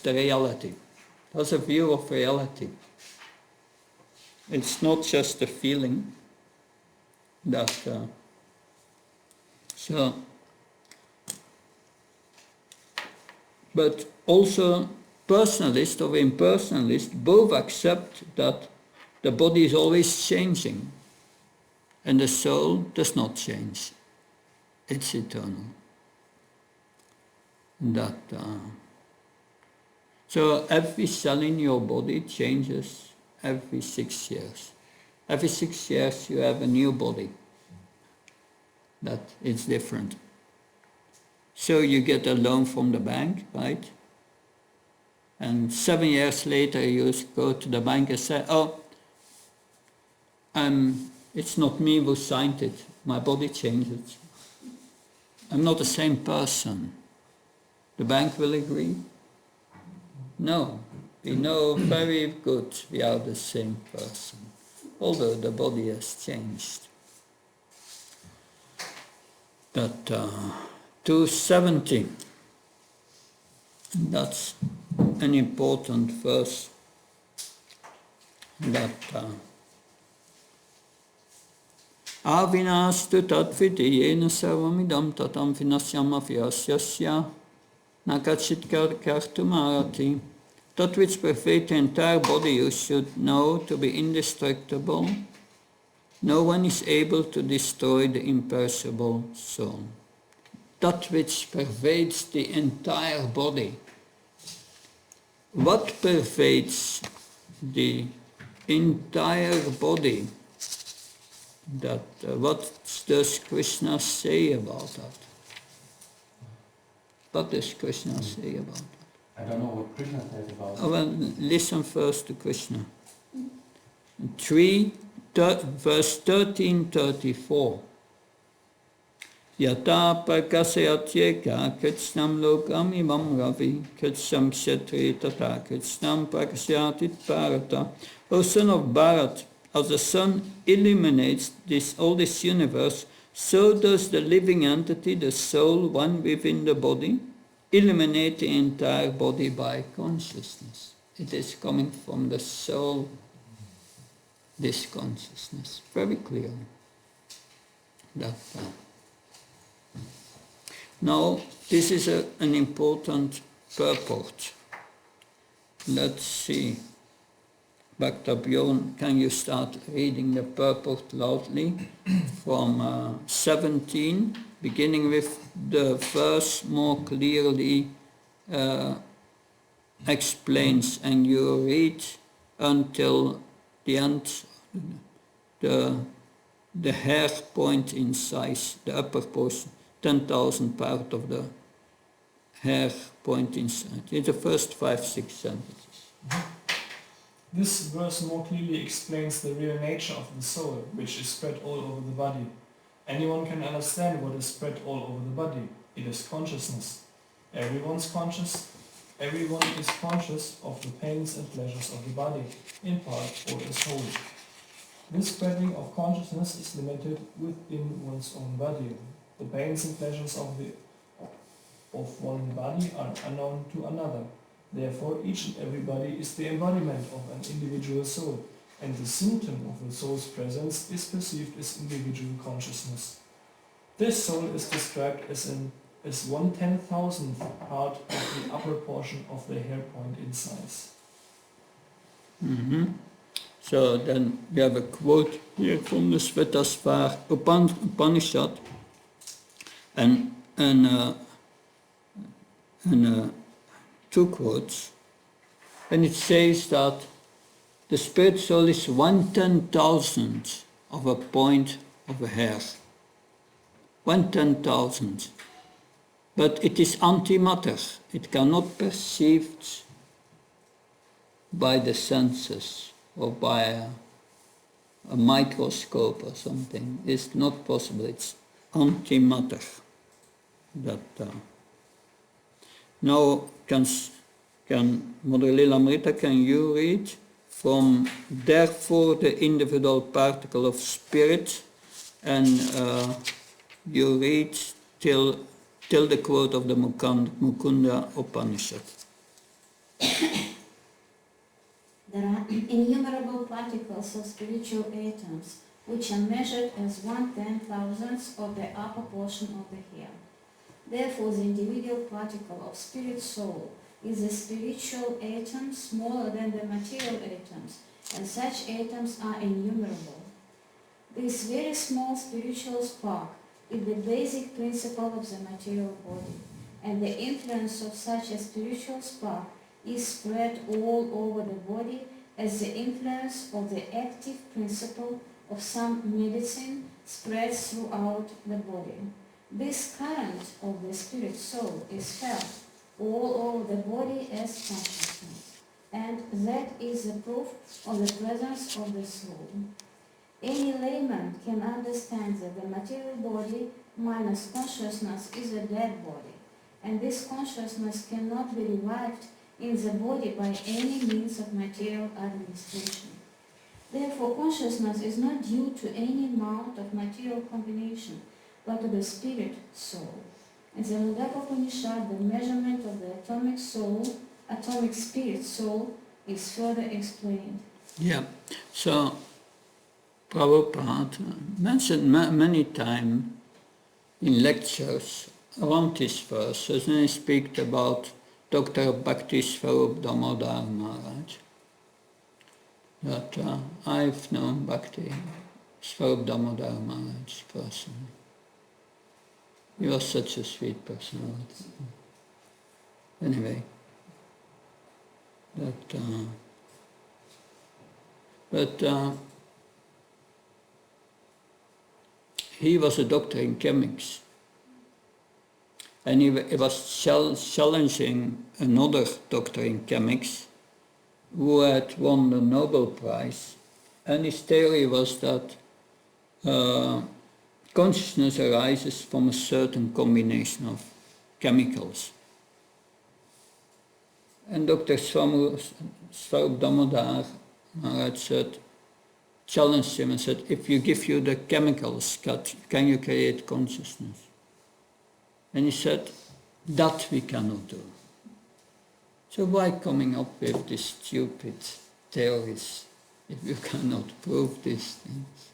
the reality. That's a view of reality. It's not just a feeling that but also personalist or impersonalist both accept that the body is always changing and the soul does not change. It's eternal. So every cell in your body changes every 6 years. Every 6 years you have a new body. That is different. So you get a loan from the bank, right? And 7 years later you go to the bank and say, it's not me who signed it. My body changes. I'm not the same person. The bank will agree? No. We know very good we are the same person, although the body has changed. But 270, that's an important verse that Avinastu tatvidiyena sarvamidam tatam vinasyam avyasyasya nakachit kartumarati. That which pervades the entire body you should know to be indestructible. No one is able to destroy the imperishable soul. That which pervades the entire body. What pervades the entire body? What does Krishna say about that? What does Krishna say about that?
I don't know what Krishna says about it.
Well, listen first to Krishna. Verse 1334. Yata prakasayatyeka kritsnam lokam imam ravi kritsam kshetri tata kritsnam prakasayatit bharata. O son of Bharat, as the sun illuminates all this universe, so does the living entity, the soul, one within the body, illuminate the entire body by consciousness. It is coming from the soul, this consciousness, very clearly. Now, this is an important purport. Let's see. Bhakta Bjorn, can you start reading the purport loudly from 17, beginning with the verse more clearly explains, and you read until the end, the hair point in size, the upper portion, 10,000 part of the hair point inside. It's the first 5-6 sentences.
This verse more clearly explains the real nature of the soul, which is spread all over the body. Anyone can understand what is spread all over the body. It is consciousness. Everyone is conscious of the pains and pleasures of the body, in part or as whole. This spreading of consciousness is limited within one's own body. The pains and pleasures of one body are unknown to another. Therefore, each and every body is the embodiment of an individual soul, and the symptom of the soul's presence is perceived as individual consciousness. This soul is described as 1/10,000th part of the upper portion of the hair point in size.
So then we have a quote here from the Svetasvar Upanishad, and two quotes, and it says that the spirit soul is 1/10,000th of a point of a hair. 1/10,000th. But it is antimatter. It cannot perceive by the senses or by a microscope or something. It's not possible. It's antimatter. Now, can Mother Lilamrita, can you read from therefore the individual particle of spirit, and you read till the quote of the Mukunda Upanishad.
There are innumerable particles of spiritual atoms, which are measured as 1/10,000th of the upper portion of the hair. Therefore, the individual particle of spirit soul is a spiritual atom smaller than the material atoms, and such atoms are innumerable. This very small spiritual spark is the basic principle of the material body, and the influence of such a spiritual spark is spread all over the body as the influence of the active principle of some medicine spreads throughout the body. This current of the spirit soul is felt all over the body as consciousness, and that is the proof of the presence of the soul. Any layman can understand that the material body minus consciousness is a dead body, and this consciousness cannot be revived in the body by any means of material administration. Therefore, consciousness is not due to any amount of material combination, but to the spirit soul. In the Mundaka Upanishad, the measurement of the atomic spirit soul, is further explained.
Yeah, so Prabhupada mentioned many times in lectures around this verse, and he speaks about Dr. Bhakti Swarup Damodar Maharaj. That I've known Bhakti Swarup Damodar Maharaj personally. He was such a sweet personality. Anyway, he was a doctor in chemics, and he was challenging another doctor in chemics who had won the Nobel Prize, and his theory was that consciousness arises from a certain combination of chemicals. And Dr. Swarup Damodar Maharaj challenged him and said, if you give you the chemicals, can you create consciousness? And he said, that we cannot do. So why coming up with these stupid theories if you cannot prove these things?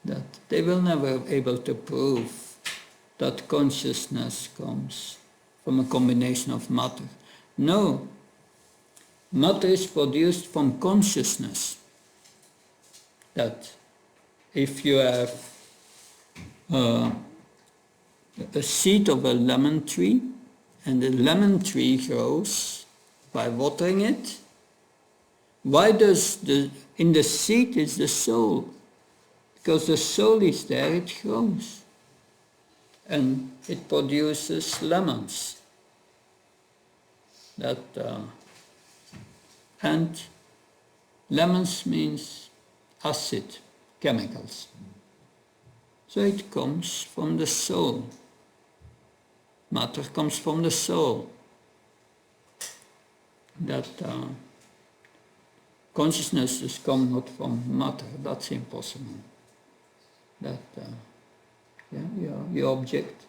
That they will never be able to prove that consciousness comes from a combination of matter. No, matter is produced from consciousness. That if you have a seed of a lemon tree, and the lemon tree grows by watering it, why does in the seed is the soul? Because the soul is there, it grows. And it produces lemons. And lemons means acid, chemicals. So it comes from the soul. Matter comes from the soul. That consciousness comes not from matter, that's impossible. That, you object?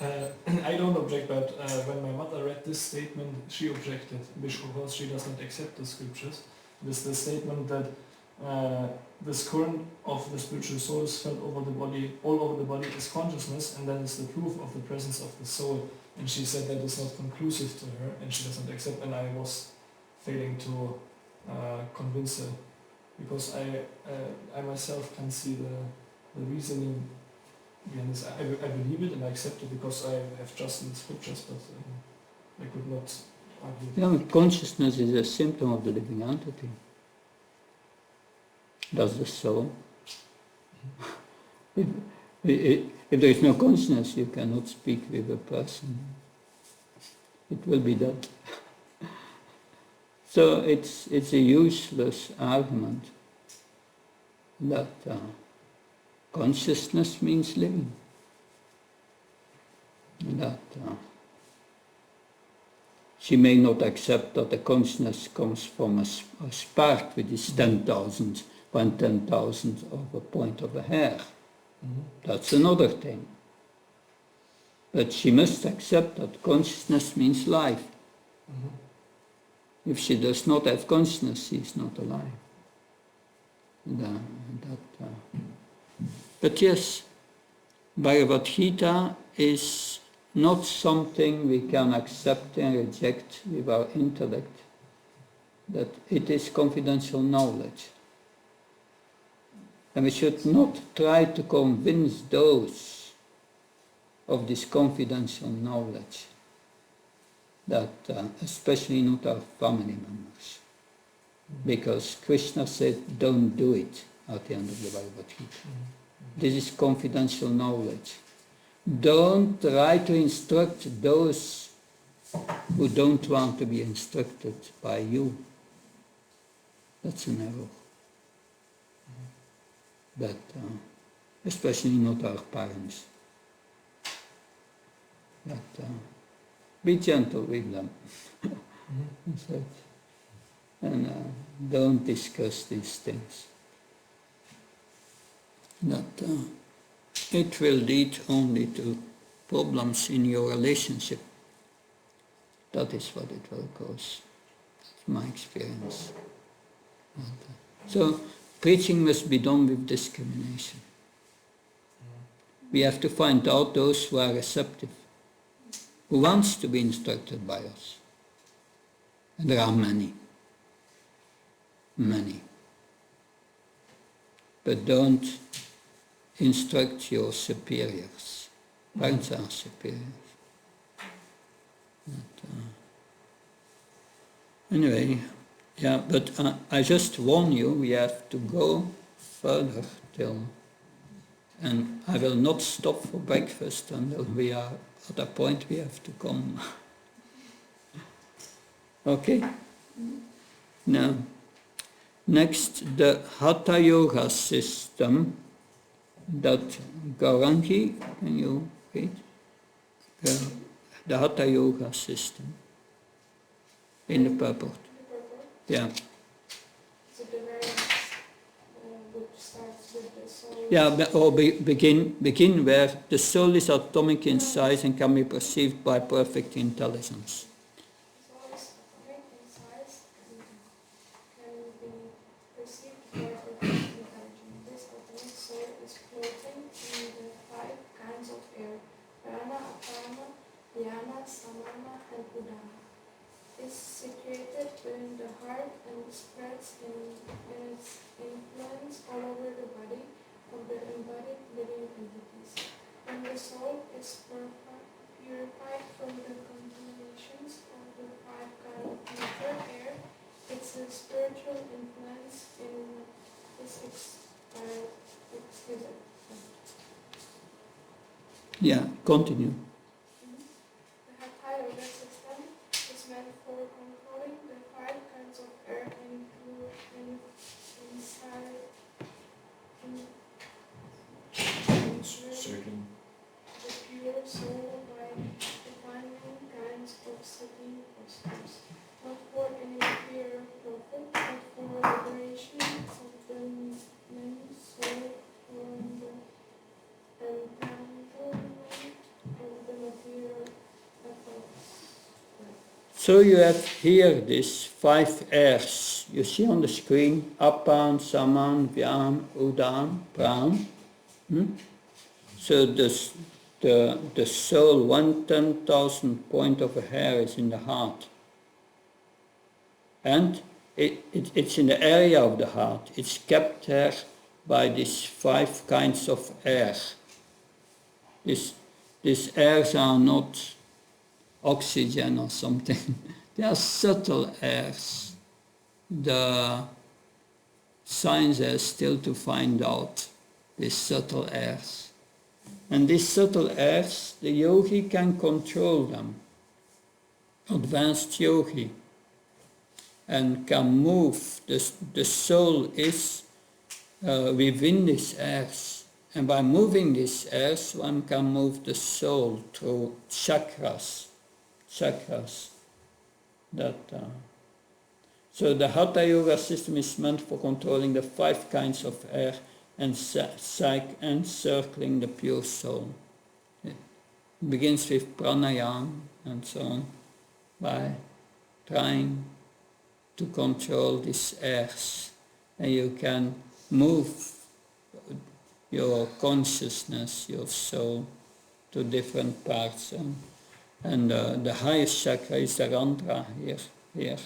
I don't object, but when my mother read this statement, she objected because she does not accept the scriptures. This the statement that this current of the spiritual soul is felt over the body, all over the body is consciousness, and that is the proof of the presence of the soul. And she said that is not conclusive to her, and she doesn't accept. And I was failing to convince her because I myself can see the reasoning behind this. I believe it and I accept it because I have trust in the scriptures, but I could not argue.
Yeah, consciousness is a symptom of the living entity. That's the soul. If there is no consciousness, you cannot speak with a person. It will be that. So it's a useless argument that consciousness means living. That she may not accept that the consciousness comes from a spark which is 10,000, 1/10,000 of a point of a hair. That's another thing. But she must accept that consciousness means life. If she does not have consciousness, she is not alive. But yes, Bhagavad Gita is not something we can accept and reject with our intellect, that it is confidential knowledge. And we should not try to convince those of this confidential knowledge, that especially not our family members. Because Krishna said, don't do it at the end of the Bhagavad Gita. This is confidential knowledge. Don't try to instruct those who don't want to be instructed by you. That's an error. But especially not our parents. But be gentle with them. And don't discuss these things. That it will lead only to problems in your relationship. That is what it will cause. That's my experience. So preaching must be done with discrimination. We have to find out those who are receptive, who wants to be instructed by us. And there are many. Many. But don't instruct your superiors. Parents are superiors. But, anyway, yeah, but I just warn you, we have to go further till, and I will not stop for breakfast until we are at a point we have to come. Okay? Now, next, the Hatha Yoga system that Gaurangi, can you read? The Hatha Yoga system in the purport. Yeah.
So the very book starts with the soul.
Yeah, or begin where the soul is atomic in size and can be perceived by perfect intelligence.
Soul is atomic in size and can be perceived by perfect intelligence. This atomic soul is floating in the 5 kinds of air: prana, apana, dhyana, samana, and udana. Is situated within the heart and spreads in its influence all over the body of the embodied living entities. When the soul is purified from the contaminations of the 5 kinds of matter air, its spiritual influence is exquisite.
Yeah, continue.
The Hatha Yoga system is meant for controlling the 5 kinds of air inside
Certain.
the pure soul by defining kinds of sitting postures, not for any material profit, but for liberation of the men's soul from the entanglement of the material efforts.
So you have here these 5 airs. You see on the screen, Apan, Saman, Vyam, Udan, Pran. So the soul, 1/10,000th point of a hair is in the heart. And it's in the area of the heart. It's kept there by these 5 kinds of air. These airs are not oxygen or something. They are subtle airs. The science has still to find out these subtle airs. And these subtle airs, the yogi can control them. Advanced yogi. and can move. The soul is within this earth, and by moving this earth one can move the soul through chakras. That so the Hatha Yoga system is meant for controlling the 5 kinds of air and encircling the pure soul. It begins with pranayama and so on, by trying to control this earth, and you can move your consciousness, your soul, to different parts, and the highest chakra is the Randra here,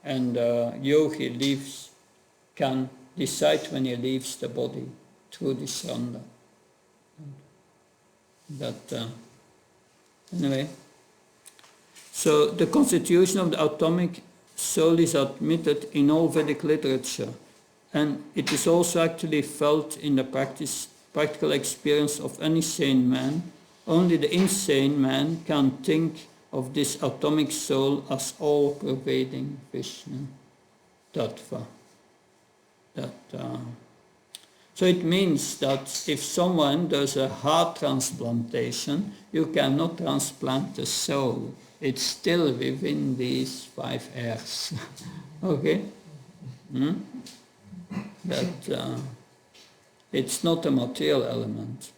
and yogi can decide when he leaves the body through this Randra. Anyway, so the constitution of the atomic soul is admitted in all Vedic literature, and it is also actually felt in the practical experience of any sane man. Only the insane man can think of this atomic soul as all-pervading Vishnu Tattva. So it means that if someone does a heart transplantation, you cannot transplant the soul. It's still within these 5 airs. Okay? That it's not a material element.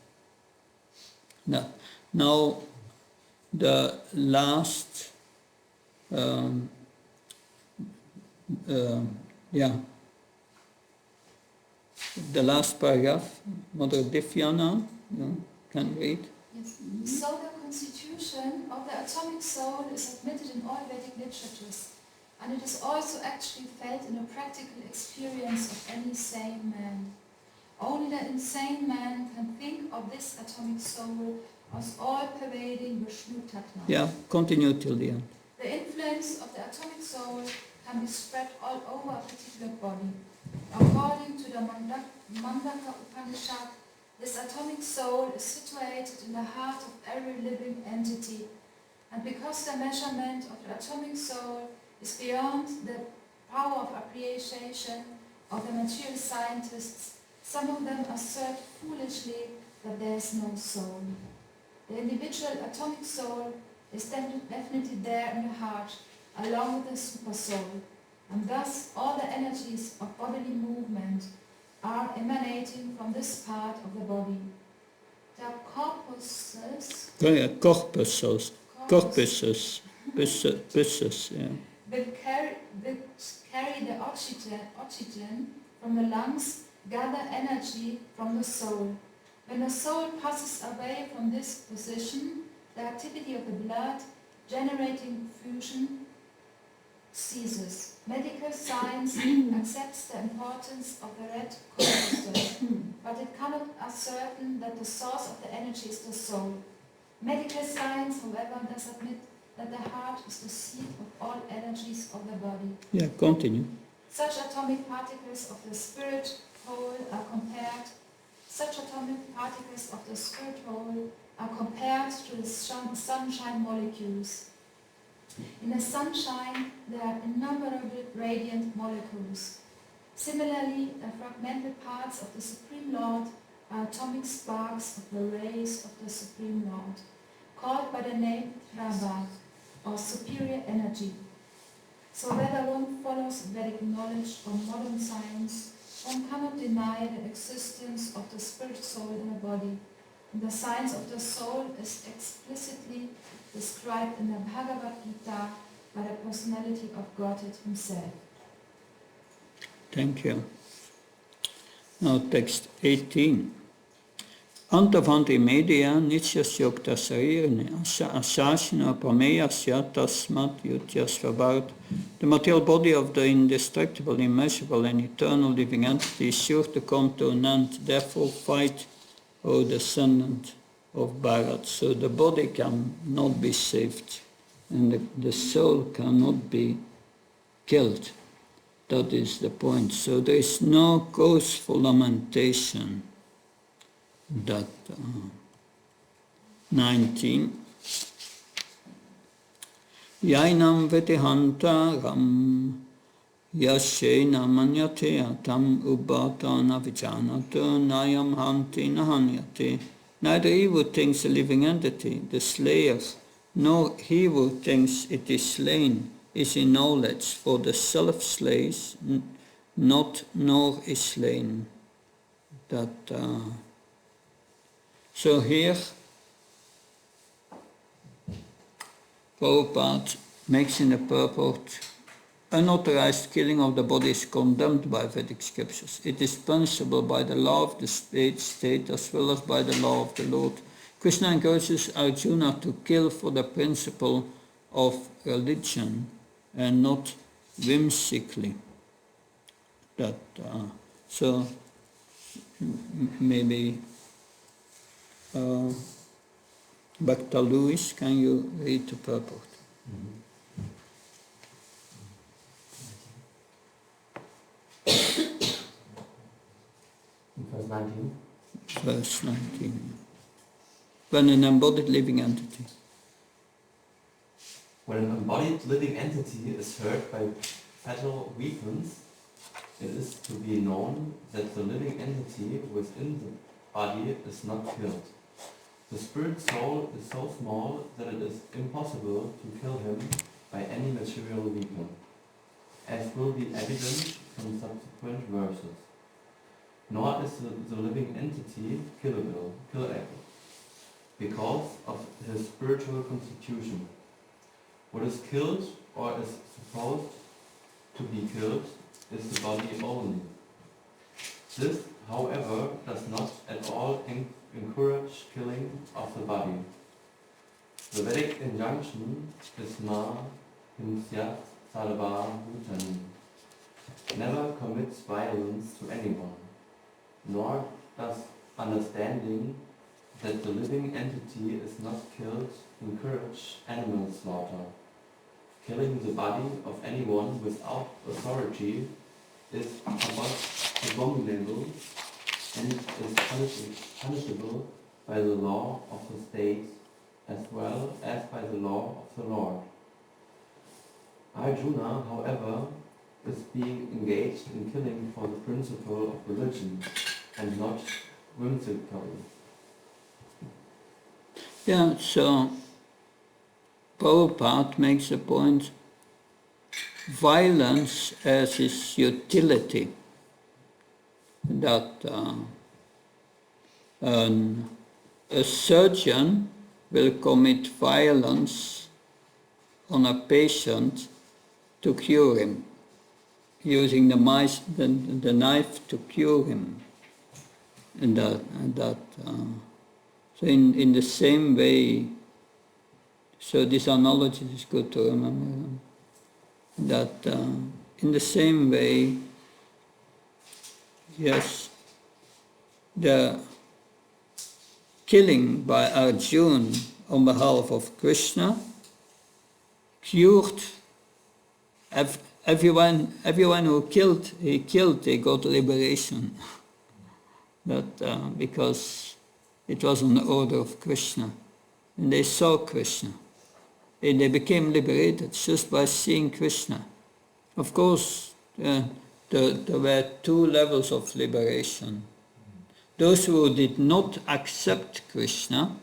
Now the last the last paragraph, Mother Divyana, you can read.
Yes. So the constitution of the atomic soul is admitted in all Vedic literatures, and it is also actually felt in a practical experience of any sane man. Only the insane man can think of this atomic soul as all-pervading Vishnu Tattva.
Yeah, continue till the end.
The influence of the atomic soul can be spread all over a particular body. According to the Mandaka Upanishad, this atomic soul is situated in the heart of every living entity, and because the measurement of the atomic soul is beyond the power of appreciation of the material scientists, some of them assert foolishly that there is no soul. The individual atomic soul is definitely there in the heart, along with the super soul, and thus all the energies of bodily movement are emanating from this part of the body. The corpuses,
yeah.
which carry the oxygen from the lungs, gather energy from the soul. When the soul passes away from this position, the activity of the blood generating fusion ceases. Medical science accepts the importance of the red corpuscle, but it cannot ascertain that the source of the energy is the soul. Medical science, however, does admit that the heart is the seat of all energies of the body.
Yeah, continue.
Such atomic particles of the spirit whole are compared to the sunshine molecules. In the sunshine, there are innumerable radiant molecules. Similarly, the fragmented parts of the Supreme Lord are atomic sparks of the rays of the Supreme Lord, called by the name Prabha, or superior energy. So whether one follows Vedic knowledge or modern science, one cannot deny the existence of the spirit soul in the body. And the science of the soul is explicitly described in the Bhagavad Gita by the personality of Godhead himself.
Thank you. Now text 18. Antavanti media nityas yokta sarirne asashina prameyasya tasmat yutyasvabharat. The material body of the indestructible, immeasurable and eternal living entity is sure to come to an end. Therefore fight, O descendant of Bharat. So the body cannot be saved and the soul cannot be killed. That is the point. So there is no cause for lamentation. That 19. Yainam vetihantaram Yashena manyate tam ubata navijanato nayam hanti nahanyate. Neither he who thinks a living entity, the slayer, nor he who thinks it is slain, is in knowledge, for the self slays not nor is slain. So here, Prabhupada makes in the purport, unauthorized killing of the body is condemned by Vedic scriptures. It is punishable by the law of the state as well as by the law of the Lord. Krishna encourages Arjuna to kill for the principle of religion and not whimsically. So maybe Bhakta Louis, can you read the purport?
Verse 19.
Verse 19. When an embodied living entity.
When an embodied living entity is hurt by fatal weapons, it is to be known that the living entity within the body is not killed. The spirit soul is so small that it is impossible to kill him by any material weapon, as will be evident from subsequent verses. Nor is the living entity killable, because of his spiritual constitution. What is killed or is supposed to be killed is the body only. This, however, does not at all encourage killing of the body. The Vedic injunction is ma hinsyat sarva bhutani. Never commits violence to anyone, nor does understanding that the living entity is not killed encourage animal slaughter. Killing the body of anyone without authority is abominable and is punishable by the law of the state as well as by the law of the Lord. Arjuna, however, is being engaged in killing for the principle of religion and not whimsically.
Yeah, so Prabhupada makes a point, violence as its utility, that a surgeon will commit violence on a patient to cure him, using the knife to cure him. So in the same way, so this analogy is good to remember, that in the same way, yes, the killing by Arjuna on behalf of Krishna cured everyone who he killed, they got liberation. Because it was on the order of Krishna. And they saw Krishna. And they became liberated just by seeing Krishna. Of course, there were two levels of liberation. Those who did not accept Krishna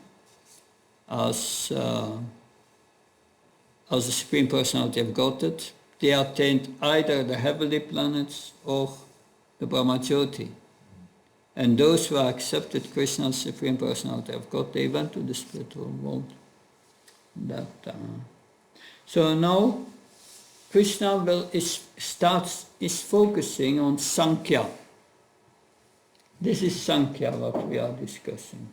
as the Supreme Personality of Godhead, they attained either the heavenly planets or the Brahmajyoti. And those who accepted Krishna as Supreme Personality of God, they went to the spiritual world. So now Krishna is focusing on Sankhya. This is Sankhya what we are discussing.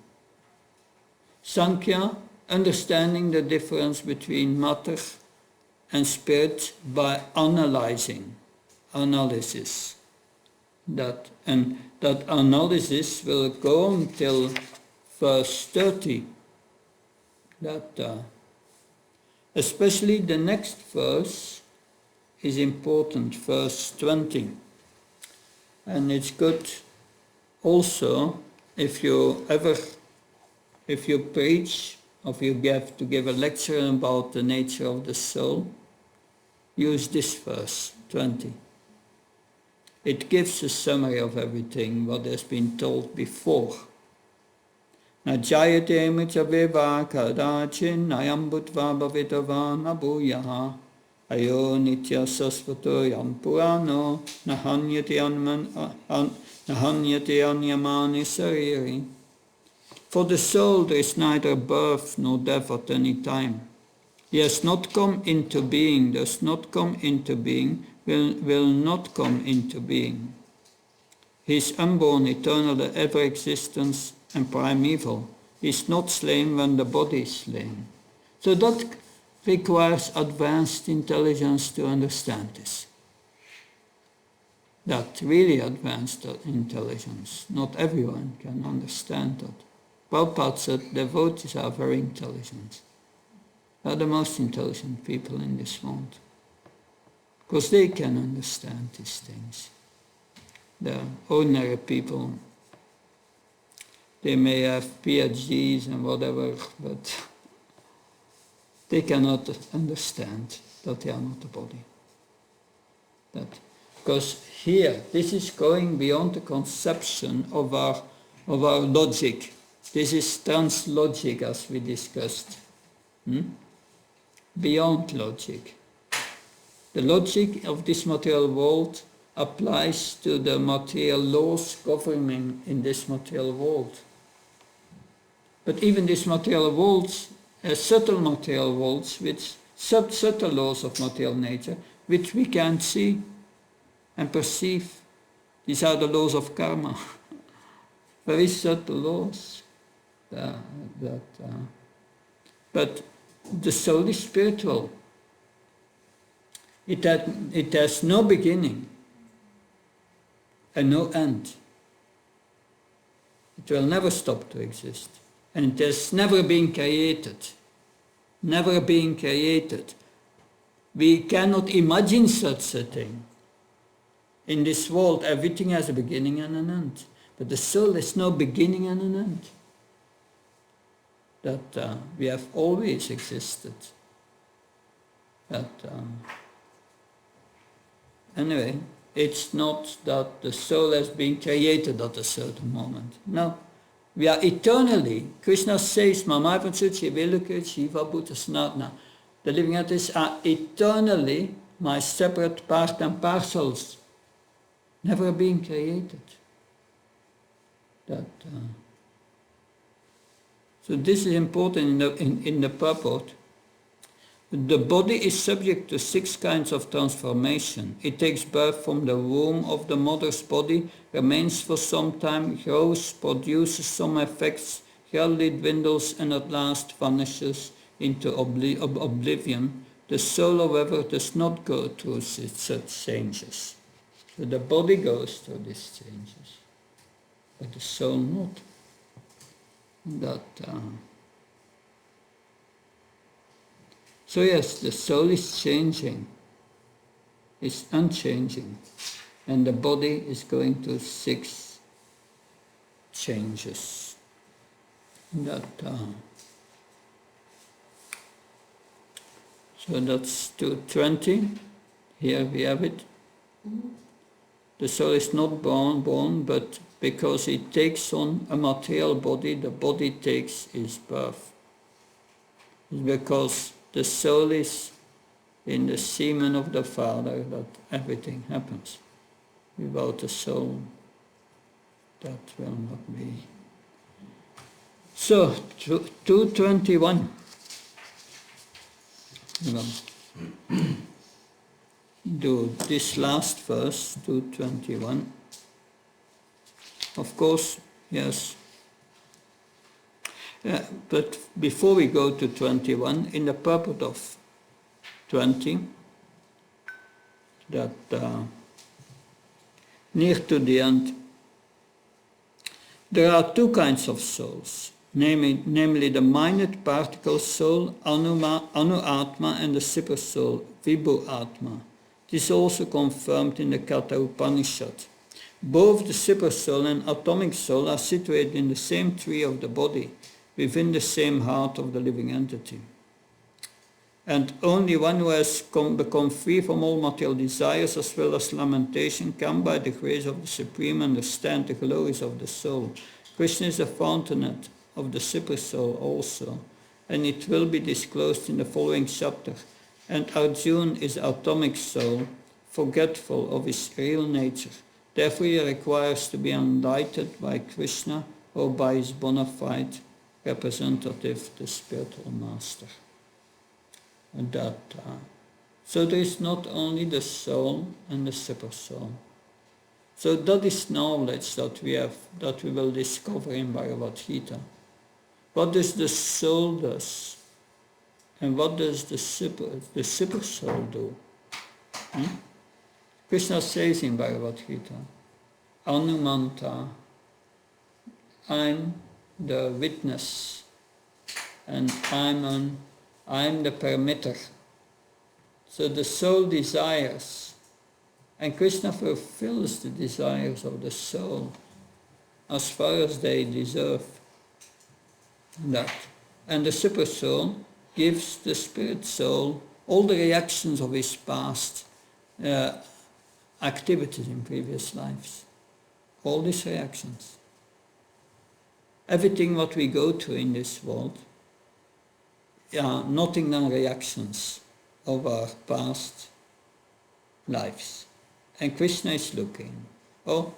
Sankhya, understanding the difference between matter and spirit by analysis. That analysis will go until verse 30. Especially the next verse is important, verse 20. And it's good also if you preach, or if you have to give a lecture about the nature of the soul, use this verse 20. It gives a summary of everything what has been told before. Na jayate michaveva kadachin nayam bhutva bhavitava nabhuyaha ayo nitya sasvato yam purano nahanyate anyamani sariri. For the soul there is neither birth nor death at any time. He has not come into being, does not come into being, will not come into being. He is unborn, eternal, ever existence and primeval. He is not slain when the body is slain. So that requires advanced intelligence to understand this. That really advanced intelligence. Not everyone can understand that. Prabhupada said devotees are very intelligent. They are the most intelligent people in this world. Because they can understand these things. The ordinary people, they may have PhDs and whatever, but they cannot understand that they are not the body. Because here, this is going beyond the conception of our logic. This is trans-logic, as we discussed. Beyond logic. The logic of this material world applies to the material laws governing in this material world. But even this material worlds, subtle material worlds, which subtle laws of material nature, which we can't see and perceive. These are the laws of karma. Very subtle laws. But the soul is spiritual. It has no beginning and no end. It will never stop to exist. And it has never been created. Never been created. We cannot imagine such a thing. In this world, everything has a beginning and an end. But the soul has no beginning and an end. That we have always existed. Anyway, it's not that the soul has been created at a certain moment. No. We are eternally, Krishna says, Mamaipansuchi Viluka Jiva Bhuta Sanatana. The living entities are eternally my separate part and parcels, never being created. So this is important in the purport. The body is subject to 6 kinds of transformation. It takes birth from the womb of the mother's body, remains for some time, grows, produces some effects, gradually dwindles, and at last vanishes into oblivion. The soul, however, does not go through such changes. So the body goes through these changes, but the soul not. So yes, the soul is changing, is unchanging, and the body is going through 6 changes. So that's 220. Here we have it. The soul is not born, but because it takes on a material body, the body takes its birth. It's because the soul is in the semen of the Father that everything happens. Without the soul, that will not be. So, 221. Do this last verse, 221. Of course, yes. But before we go to 21, in the purport of 20, that near to the end, there are 2 kinds of souls, namely the minute particle soul, Anu Atma, and the super soul, Vibhu Atma. This is also confirmed in the Katha Upanishad. Both the super soul and atomic soul are situated in the same tree of the body, within the same heart of the living entity. And only one who has become free from all material desires as well as lamentation can by the grace of the Supreme understand the glories of the soul. Krishna is the fountainhead of the super soul also, and it will be disclosed in the following chapter. And Arjuna is the atomic soul, forgetful of his real nature. Therefore he requires to be enlightened by Krishna or by his bona fide representative, the spiritual master. So there is not only the soul and the super soul. So that is knowledge that we have, that we will discover in Bhagavad Gita. What does the soul do? And what does the super soul do? Krishna says in Bhagavad Gita, Anumanta, I'm the witness and I'm the permitter. So the soul desires, and Krishna fulfills the desires of the soul as far as they deserve that. And the super soul gives the spirit soul all the reactions of his past activities in previous lives. All these reactions. Everything what we go through in this world, nothing than reactions of our past lives. And Krishna is looking, oh,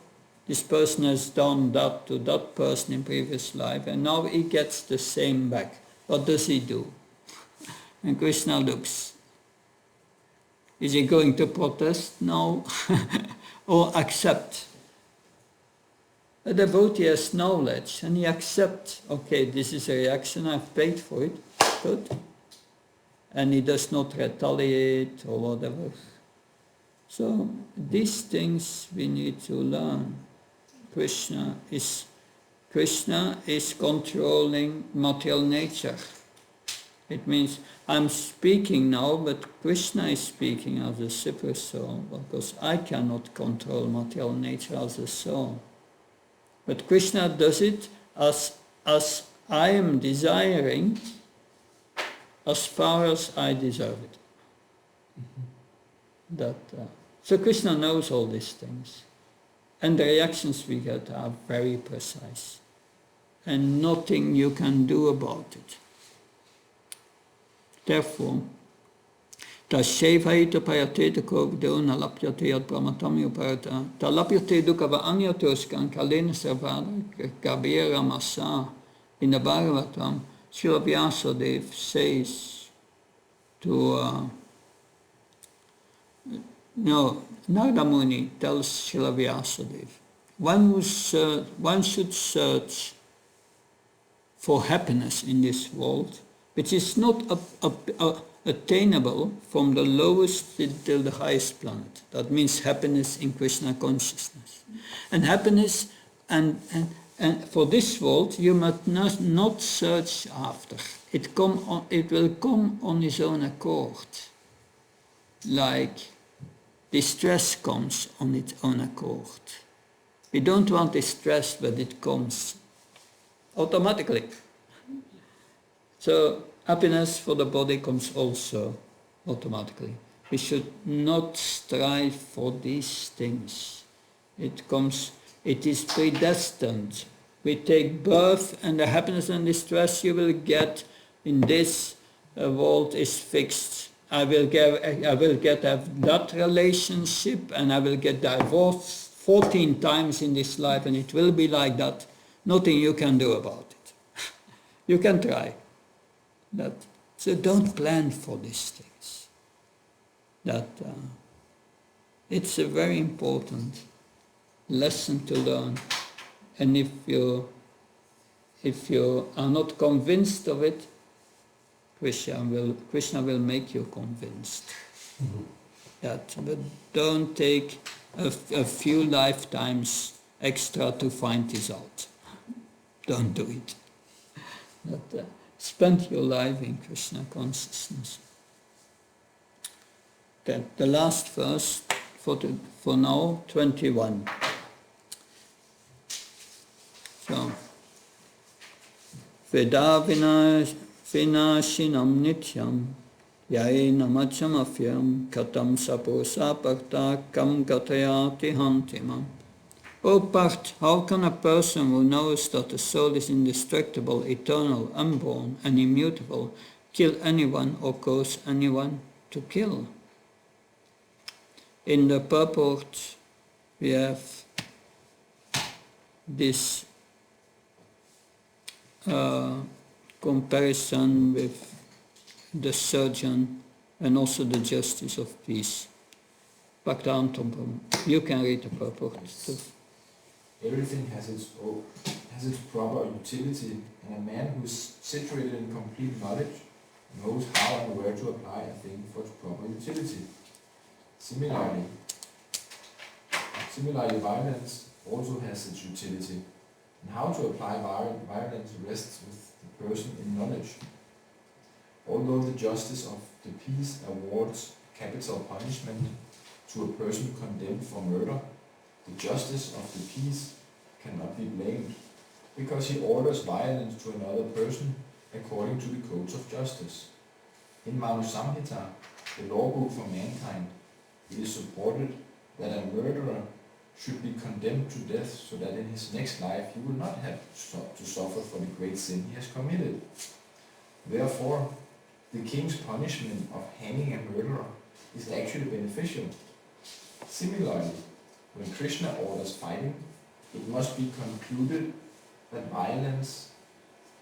this person has done that to that person in previous life, and now he gets the same back. What does he do? And Krishna looks. Is he going to protest? No. Or accept? A devotee has knowledge and he accepts, okay, this is a reaction, I've paid for it, good. And he does not retaliate or whatever. So these things we need to learn. Krishna is controlling material nature. It means I'm speaking now, but Krishna is speaking as a super soul, because I cannot control material nature as a soul. But Krishna does it as I am desiring, as far as I deserve it. So Krishna knows all these things. And the reactions we get are very precise. And nothing you can do about it. Therefore, Tashevaita payate kogdo nalapyate yad brahmatam yuparata talapyate dukava anyatoskan kalena sarvada kabira masa. In the Bhagavatam, Srila Vyasadeva says to Narada Muni tells Srila Vyasadeva, one should search for happiness in this world, which is not attainable from the lowest till the highest planet. That means happiness in Krishna consciousness. And happiness, and for this world, you must not search after. It will come on its own accord. Like distress comes on its own accord. We don't want distress, but it comes automatically. So happiness for the body comes also automatically. We should not strive for these things. It is predestined. We take birth, and the happiness and distress you will get in this world is fixed. I will get that relationship, and I will get divorced 14 times in this life, and it will be like that. Nothing you can do about it. You can try. So don't plan for these things. It's a very important lesson to learn, and if you are not convinced of it, Krishna will make you convinced. But don't take a few lifetimes extra to find this out. Don't do it. Spend your life in Krishna consciousness. The last verse for now, 21. So, Veda vinashinam nityam Yaina machamafyam katam saposa parta kam gatayati hantimam. O Part, how can a person who knows that the soul is indestructible, eternal, unborn, and immutable kill anyone or cause anyone to kill? In the purport, we have this comparison with the surgeon and also the justice of peace. Bhakti, you can read the purport too.
Everything has its proper utility, and a man who is situated in complete knowledge knows how and where to apply a thing for its proper utility. Similarly, violence also has its utility, and how to apply violence rests with the person in knowledge. Although the justice of the peace awards capital punishment to a person condemned for murder, the justice of the peace cannot be blamed, because he orders violence to another person according to the codes of justice. In Manu Samhita, the law book for mankind, it is supported that a murderer should be condemned to death so that in his next life he will not have to suffer for the great sin he has committed. Therefore, the king's punishment of hanging a murderer is actually beneficial. Similarly, when Krishna orders fighting, it must be concluded that violence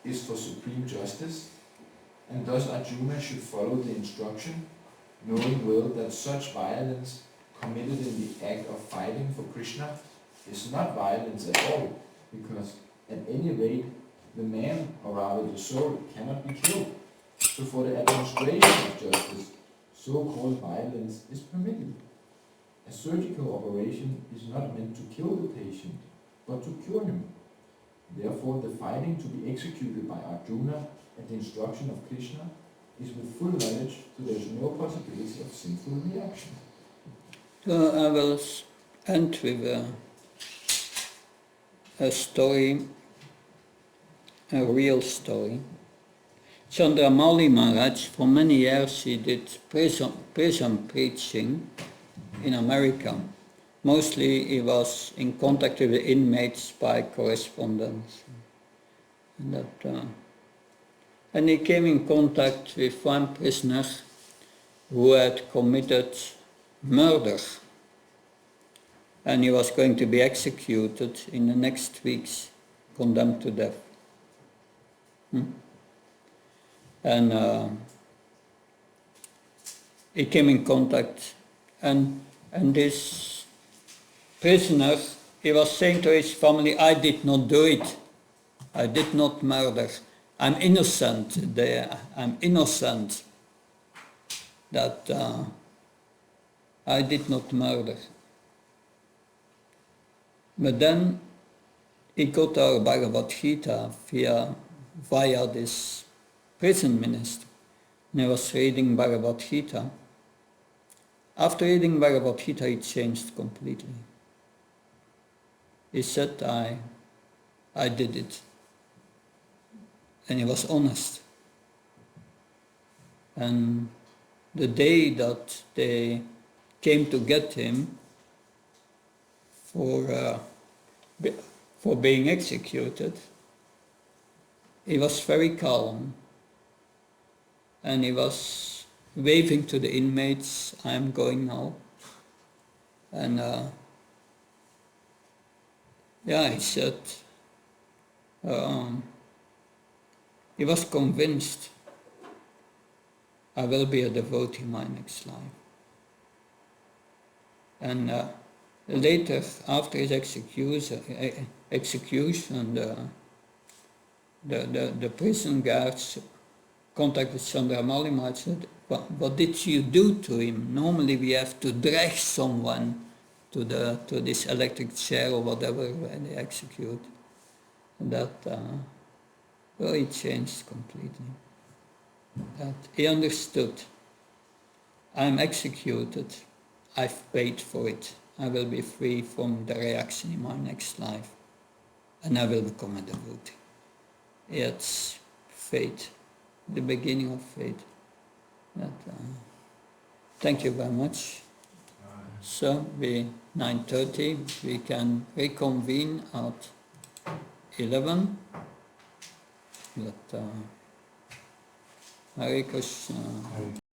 is for supreme justice, and thus Arjuna should follow the instruction, knowing well that such violence committed in the act of fighting for Krishna is not violence at all, because at any rate the man, or rather the soul, cannot be killed. So for the administration of justice, so-called violence is permitted. A surgical operation is not meant to kill the patient, but to cure him. Therefore, the fighting to be executed by Arjuna at the instruction of Krishna is with full knowledge, so there is no possibility of sinful reaction.
So I will end with a story, a real story. Chandramauli Maharaj, for many years he did prison preaching in America. Mostly he was in contact with the inmates by correspondence. And he came in contact with one prisoner who had committed murder. And he was going to be executed in the next weeks, condemned to death. And he came in contact, and this prisoner, he was saying to his family, I did not do it. I did not murder. I'm innocent. I'm innocent that I did not murder. But then he got our Bhagavad Gita via this prison minister. And I was reading Bhagavad Gita. After reading Bhagavad Gita, he changed completely. He said, I did it. And he was honest. And the day that they came to get him for being executed, he was very calm. And he was waving to the inmates, I am going now. And he said, he was convinced, I will be a devotee in my next life. And later, after his execution, the prison guards contacted Chandramauli Maharaj and said, what did you do to him? Normally we have to drag someone to this electric chair or whatever when they execute. And that really changed completely. That he understood, I'm executed, I've paid for it, I will be free from the reaction in my next life, and I will become a devotee. It's fate, the beginning of fate. Thank you very much. So, 9:30, we can reconvene at 11. Hare Krishna.